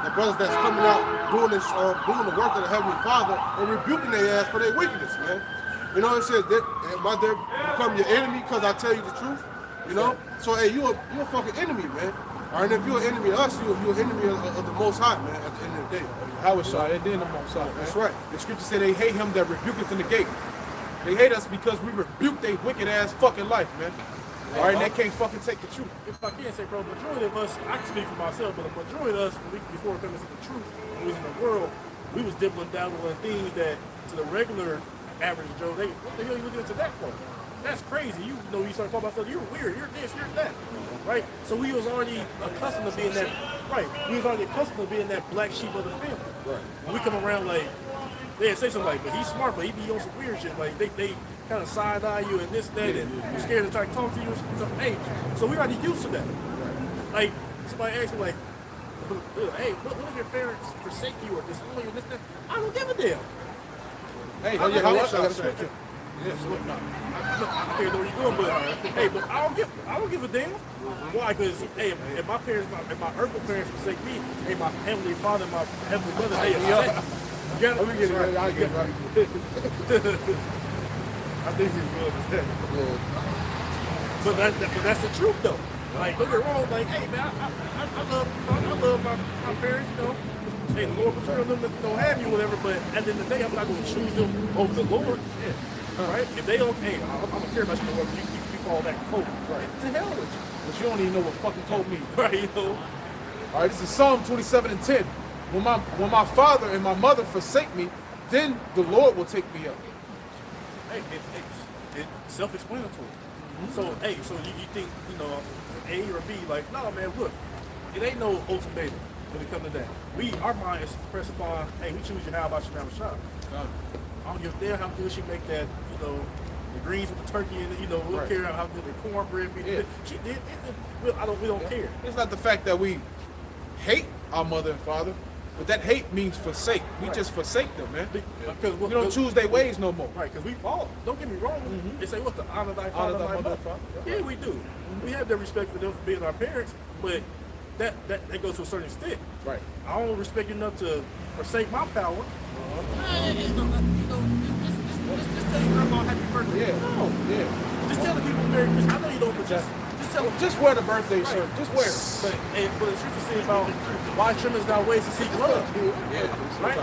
the brothers that's coming out doing this, doing the work of the Heavenly Father and rebuking their ass for their wickedness, man. You know what it says? Am I there become your enemy because I tell you the truth? You know? So, hey, you're a fucking enemy, man. All right, if you're an enemy of us, you're an enemy of the Most High, man, at the end of the day. How is it then the Most High, man? That's right. The scripture said they hate him that rebuketh in the gate. They hate us because we rebuke their wicked ass fucking life, man. All right, and they can't fucking take the truth. If I can say, bro, the majority of us, I can speak for myself, but the majority of us, before we came into the truth, when we was in the world, we was dibbling dabbling things that to the regular average Joe, what the hell are you looking into that for? That's crazy. You know, you start talking about stuff, you're weird, you're this, you're that. Right? So we was already accustomed to being that, right, we was already accustomed to being that black sheep of the family. Right. When we come around like, they say something like, but he's smart, but he be on some weird shit. Like, they kind of side-eye you and this, that, and you're scared to try to talk to you. Hey, so we already used to that. Like, somebody asked me, like, hey, what if your parents forsake you or disown you, this, that? I don't give a damn. Hey, I got a scripture. Yes, I can't know what you're doing, but hey, but I don't give a damn. Why? Because hey, if my parents, if my earthly parents forsake me, hey, my heavenly father, my heavenly mother, hey, you got it. Let me get it right. I get it right. I think he's good with that. But that's the truth, though. Like, don't get wrong. Like, hey, man, I love my parents, you know. Hey, the Lord preserve them to have you, whatever. But at the end of the day, I'm not going to choose them over the Lord. Yeah. Right? If they don't, hey, I'm going to care about you. You call that code. Right? To hell with you. But you don't even know what fucking code means. Right, you know. All right, this is Psalm 27:10. When my father and my mother forsake me, then the Lord will take me up. Hey, it's self-explanatory. Mm-hmm. So, hey, so you think, you know, A or B, like, no, man, look, it ain't no ultimatum when it comes to that. Our mind is pressed upon, hey, we choose you, how about you have a shot? I don't give a damn how good she make that, you know, the greens with the turkey and, you know, we don't care how good the cornbread be. Yeah. She did. We don't care. It's not the fact that we hate our mother and father, but that hate means forsake. We just forsake them, man. Because we don't choose their ways no more. Right, because we follow. Don't get me wrong. They say, what, the honor thy father, thy mother? Yeah, we do. We have that respect for them for being our parents, but that goes to a certain extent. Right. I don't respect you enough to forsake my power. Just tell your grandma happy birthday. Yeah. No. Yeah. Just tell the people Merry Christmas. I know you don't, but just tell them. Just wear the birthday shirt. Just wear it. But the scripture says about why trimmest thy ways to seek love. Yeah. Right?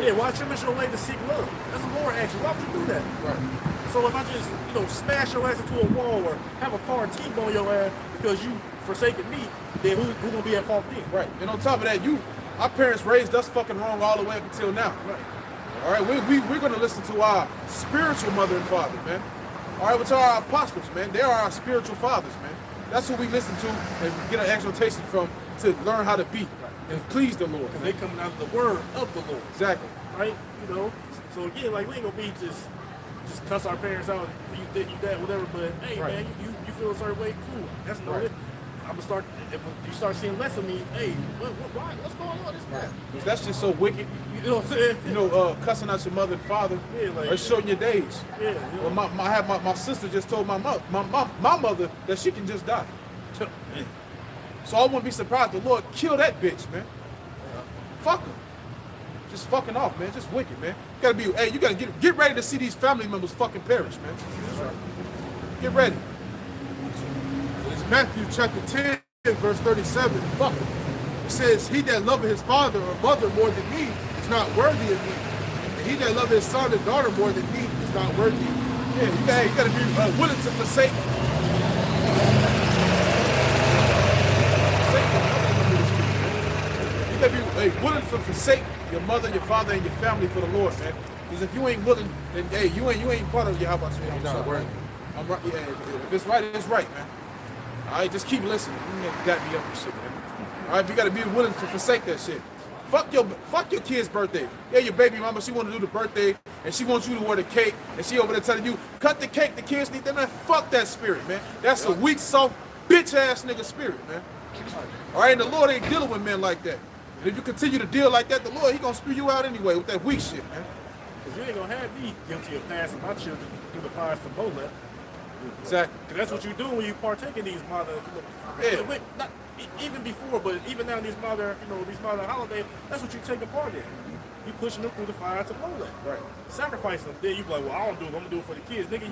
Yeah, why trimmest your way to seek love? That's the Lord asked you. Why would you do that? Right. So if I just, you know, smash your ass into a wall or have a car T-bone your ass because you forsaken me, then who gonna be at fault then? Right. And on top of that, our parents raised us fucking wrong all the way up until now. Right. All right, we're gonna listen to our spiritual mother and father, man. All right, to our apostles, man. They are our spiritual fathers, man. That's who we listen to and get an exhortation from to learn how to be and please the Lord. Because they coming out of the word of the Lord. Exactly. right? You know, so again, like we ain't gonna be just cuss our parents out, you think you that, whatever. But hey, Right. man, you feel a certain way, cool. That's no it. I'm gonna start. If you start seeing less of me, hey, why? What's going on? This that. Because that's just so wicked. You know what I'm saying? You know, cussing out your mother and father, Yeah, like- or shorting your days. Yeah. You know? Well, my sister just told my mother that she can just die. So I wouldn't be surprised the Lord kill that bitch, man. Fuck her. Just fucking off, man. Just wicked, man. You gotta get ready to see these family members fucking perish, man. Get ready. It's Matthew chapter 10, verse 37. Fuck it. It says, he that loveth his father or mother more than me is not worthy of me. And he that loveth his son or daughter more than me is not worthy. Yeah, you gotta be willing to forsake. You gotta be willing to forsake your mother, your father, and your family for the Lord, man. Because if you ain't willing, then hey, you ain't part of your how about you? I'm not worthy. I'm right. Yeah, if it's right, it's right, man. All right, just keep listening. You got me up and shit, man. All right, you gotta be willing to forsake that shit. Fuck your kid's birthday. Yeah, your baby mama, she want to do the birthday, and she wants you to wear the cake, and she over there telling you, cut the cake, the kids need that, man. Fuck that spirit, man. That's a weak, soft, bitch-ass nigga spirit, man. All right, and the Lord ain't dealing with men like that. And if you continue to deal like that, the Lord, he gonna spew you out anyway with that weak shit, man. Because you ain't gonna have me guilty of passing my children through the fires to Molech. Exactly. Because that's what you do when you partake in these modern, even before, but even now these modern holidays, that's what you take part in. You pushing them through the fire to Molech. Right. Sacrificing them. Then you be like, well, I don't do it. I'm gonna do it for the kids. Nigga,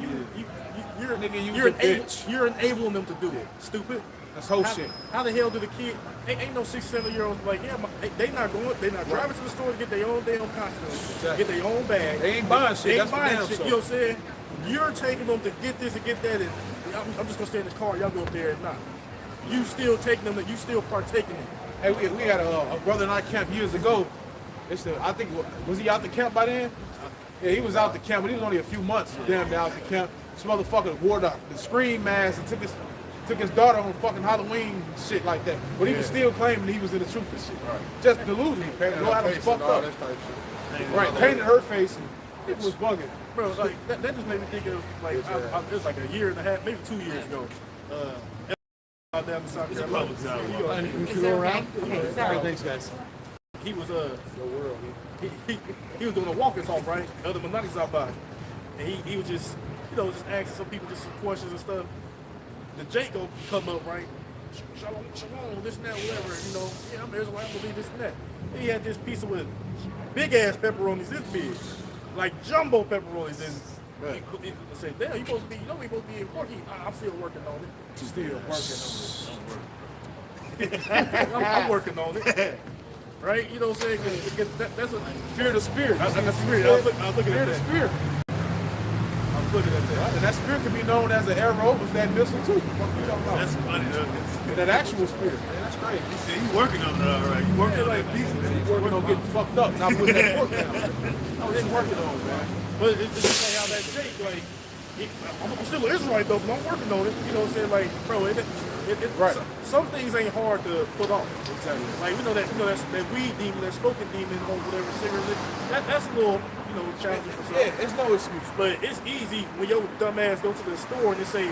bitch. you're enabling them to do it. Stupid. That's whole shit. How the hell do the kid? Ain't no 6, 7-year-olds like, yeah, they not driving to the store to get their own damn costume, Exactly. get their own bag. They ain't buying shit. They That's ain't for buying damn shit. sure. You know what I'm saying? You're taking them to get this and get that, and I'm just gonna stay in the car. Y'all go up there and not. You still taking them, and you still partaking in it. Hey, we had a brother in our camp years ago. I think, was he out the camp by then? Yeah, he was out the camp, but he was only a few months damn out the camp. This motherfucker wore the scream mask and took his daughter on fucking Halloween shit like that. But he was still claiming he was in the truth and shit. Right. Just delusional. Know how to fucked up. Right, painted her face and it was bugging. Bro, like that just made me think of like it was like a year and a half, maybe 2 years ago. Out down in South Carolina. Is that around? Okay, sorry. Thanks, guys. He was he was doing a walking talk, right? Other Mennonites out by, and he was just just asking some people just some questions and stuff. The Jake go come up, right? Shalom, shalom, this and that, whatever. Yeah, I'm Israelite, I believe this and that. Then he had this piece of with big ass pepperonis, this big, like jumbo pepperonis, and he said, "Damn, you supposed to be, we supposed to be in porky." I'm still working on it. Still working on it. I'm working on it. Right? You know what I'm saying? Because that's a Fear the spirit. That's the spirit. I was looking Fear at the that. spirit. I was looking at that. And that spirit can be known as an arrow, was that missile too. What you talking about? That's funny, though. That actual spirit, man. That's crazy. He said you working on it all right. You working on that piece. He's working on getting fucked up, not putting that pork down. That's what he's working on, man. But it's just like how that Jake, like, I'm still an Israelite though, but I'm working on it. You know what I'm saying? Like, bro, Right. some things ain't hard to put off. Exactly. Like, that weed demon, that smoking demon, or whatever, cigarette, that's a little, challenging for some. Yeah, it's no excuse. But it's easy when your dumb ass go to the store and they say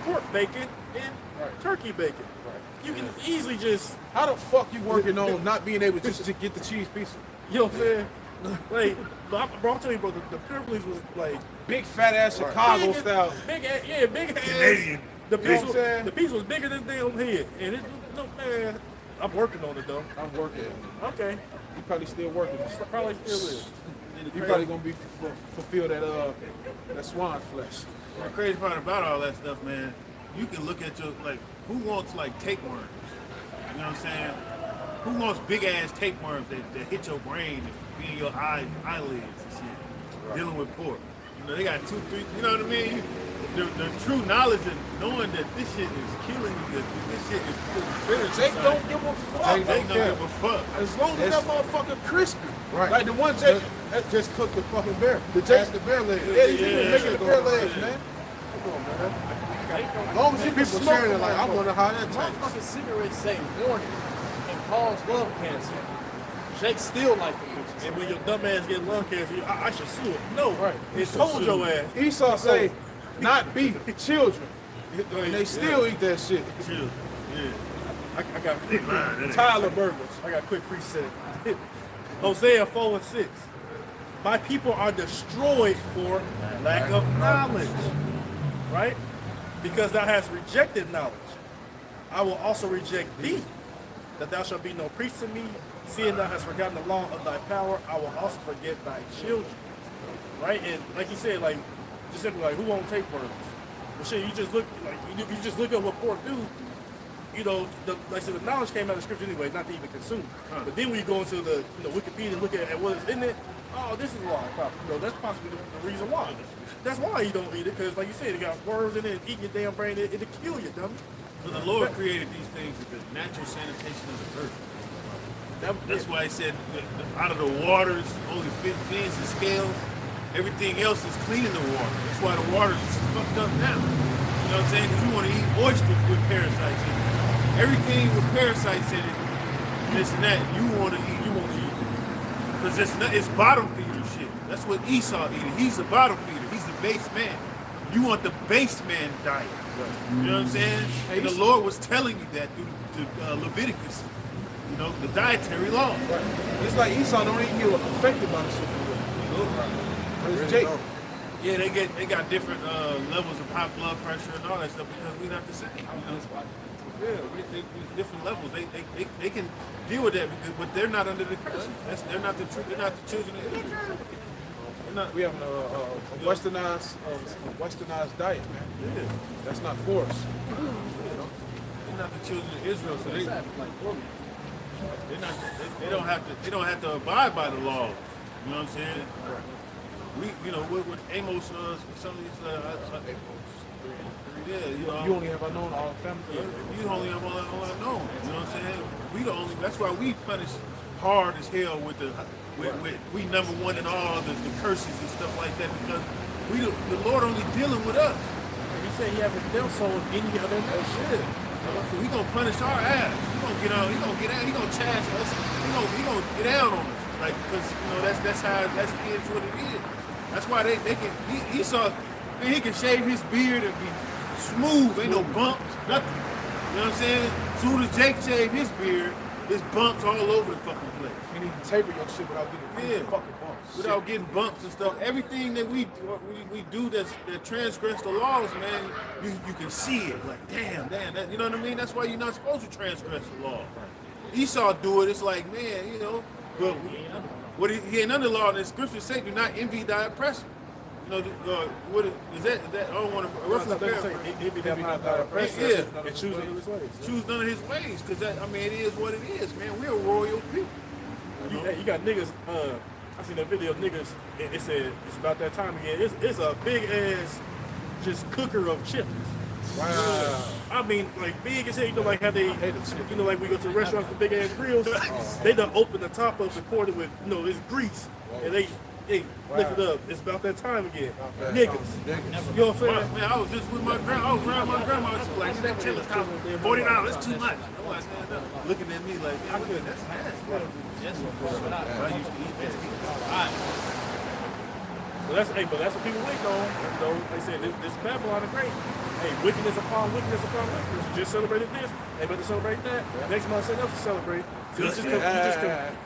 pork bacon and turkey bacon. Right. You can easily just, How the fuck you working on not being able to just get the cheese pizza? you know what I'm saying? Like, bro, I'm telling you, bro, the privilege was like Big fat ass Chicago big, style. big ass, big ass. Canadian. The You know what piece, I'm saying? the piece was bigger than damn head, and man, I'm working on it though. I'm working on it. Okay, You probably still working on it. probably still is. You probably gonna be fulfill that swan flesh. The crazy part about all that stuff, man, you can look at who wants tapeworms? You know what I'm saying? Who wants big ass tapeworms that hit your brain and be in your eyelids and shit? Dealing with pork. They got 2, 3, you know what I mean? The true knowledge of knowing that this shit is killing you, that this shit is killing Jake don't give a fuck. They don't give a fuck. As long as that motherfucker crispy. Right. Like the one Jake. Just cook the fucking bear. Jake- the bear leg. Yeah, he's even making the bear legs, man. Come on, man. As long as you People smoking sharing it like, I wonder how that tastes. Motherfucking cigarettes say warning and cause lung cancer. Jake still like the bitches. And when your dumb ass get lung cancer, I should sue him. No, Right. It told your ass. Esau say, not beef, children. And And they still eat that shit. Chill. Yeah. I got lying, that Tyler Burgers. I got quick preset. Hosea 4:6. My people are destroyed for lack of knowledge. Right? Because thou hast rejected knowledge. I will also reject thee, that thou shalt be no priest to me. Seeing thou hast forgotten the law of thy power, I will also forget thy children. Right? And like you said, like just simply like who won't take burgers? Well, shit, you just look like you just look at what pork do. You know, like I said, the knowledge came out of scripture anyway, not to even consume. But then when you go into the Wikipedia and look at what is in it, oh, this is why. That's possibly the reason why. That's why you don't eat it, because like you said, it got worms in it, eating your damn brain, it'll kill you, dummy. So the Lord created these things for the natural sanitation of the earth. That's why he said out of the waters, only fins and scales. Everything else is cleaning the water. That's why the water is fucked up now. You know what I'm saying? Because you want to eat oysters with parasites in it. Everything with parasites in it, this and that, you want to eat. Because it's bottom feeder shit. That's what Esau eated. He's the bottom feeder. He's the base man. You want the base man diet. You know what I'm saying? And the Lord was telling you that through Leviticus. You know, the dietary law. Right. It's like Esau don't even get affected by the shit for real. But it's Jake. Yeah, they got different levels of high blood pressure and all that stuff because we're not the same. You know? Yeah, there's different levels. They can deal with that, but they're not under the curse. They're not the children of Israel. We have a westernized diet, man. Yeah. That's not for us. They're not the children of Israel, so they don't have to abide by the law. You know what I'm saying? With Amos, some of these, You only have unknown all family. You only have all unknown. You know what I'm saying? That's why we punish hard as hell with we number one in all the curses and stuff like that because the Lord only dealing with us. And he said he haven't dealt so with any other nation. So he gonna punish our ass. He gonna get out. He gonna chash us. He gonna get down on us. Like because that's what it is. That's why they can. He saw, man, he can shave his beard and be smooth. Ain't no bumps, nothing. You know what I'm saying? Soon as Jake shaved his beard, there's bumps all over the fucking place. You need to taper your shit without getting fucking bumps. Without getting bumps and stuff. Everything that we do that transgress the laws, man, you can see it. Like, damn, that, you know what I mean? That's why you're not supposed to transgress the law. Esau do it, it's like, man, but what he ain't under law, and the scriptures say, do not envy thy oppressor. What is that? I don't want to roughly paraphrase. Envy not thy oppressor. Yeah. And choose none of his ways. Choose none of his ways, because it is what it is, man. We're royal people. You got niggas, I seen that video of niggas, it said, it's about that time again. It's a big ass, just cooker of chips. Wow. I mean, like big as hell, like how they, like we go to restaurants with big ass grills, they done open the top up, supported with, it's grease. And they lift it up. It's about that time again. Niggas. You know what I'm saying? Man, I was just with my grandma. I was around my grandma. She was like, that chili cost $40. That's too much. I was looking at me like, yeah, good. That's nasty. I used to eat that. All right. But that's what people wait on. They said this Babylon is great. Hey, wickedness upon wickedness upon wickedness. You just celebrated this. They better celebrate that. Next month, something else to celebrate. So you just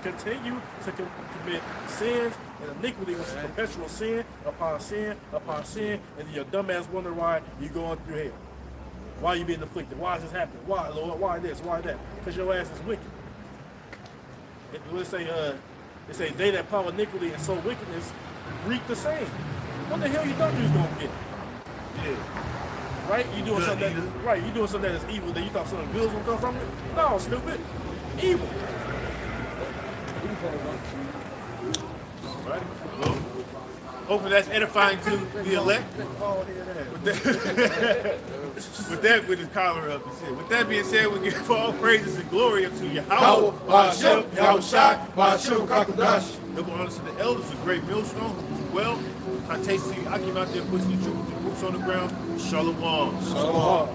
continue to commit sins and iniquity, which is perpetual sin upon sin upon sin, and then your dumb ass wonder why you going through hell. Why you being afflicted? Why is this happening? Why, Lord? Why this? Why that? Because your ass is wicked. It say they that plow iniquity and sow wickedness reap the same. What the hell you thought you was gonna get? Yeah. Right? You doing something that is evil that you thought something good was gonna come from it? No, stupid. Evil. Right? Well, hopefully that's edifying to the elect. With his collar up and shit. With that being said, we give all praises and glory unto Yahweh. Ba'ashem, Yahushai, Ba'ashem, Kakadash. Double honors to the elders, a great millstone. Well, I taste to you. I came out there pushing the troops with the boots on the ground. Shalom. Shalom.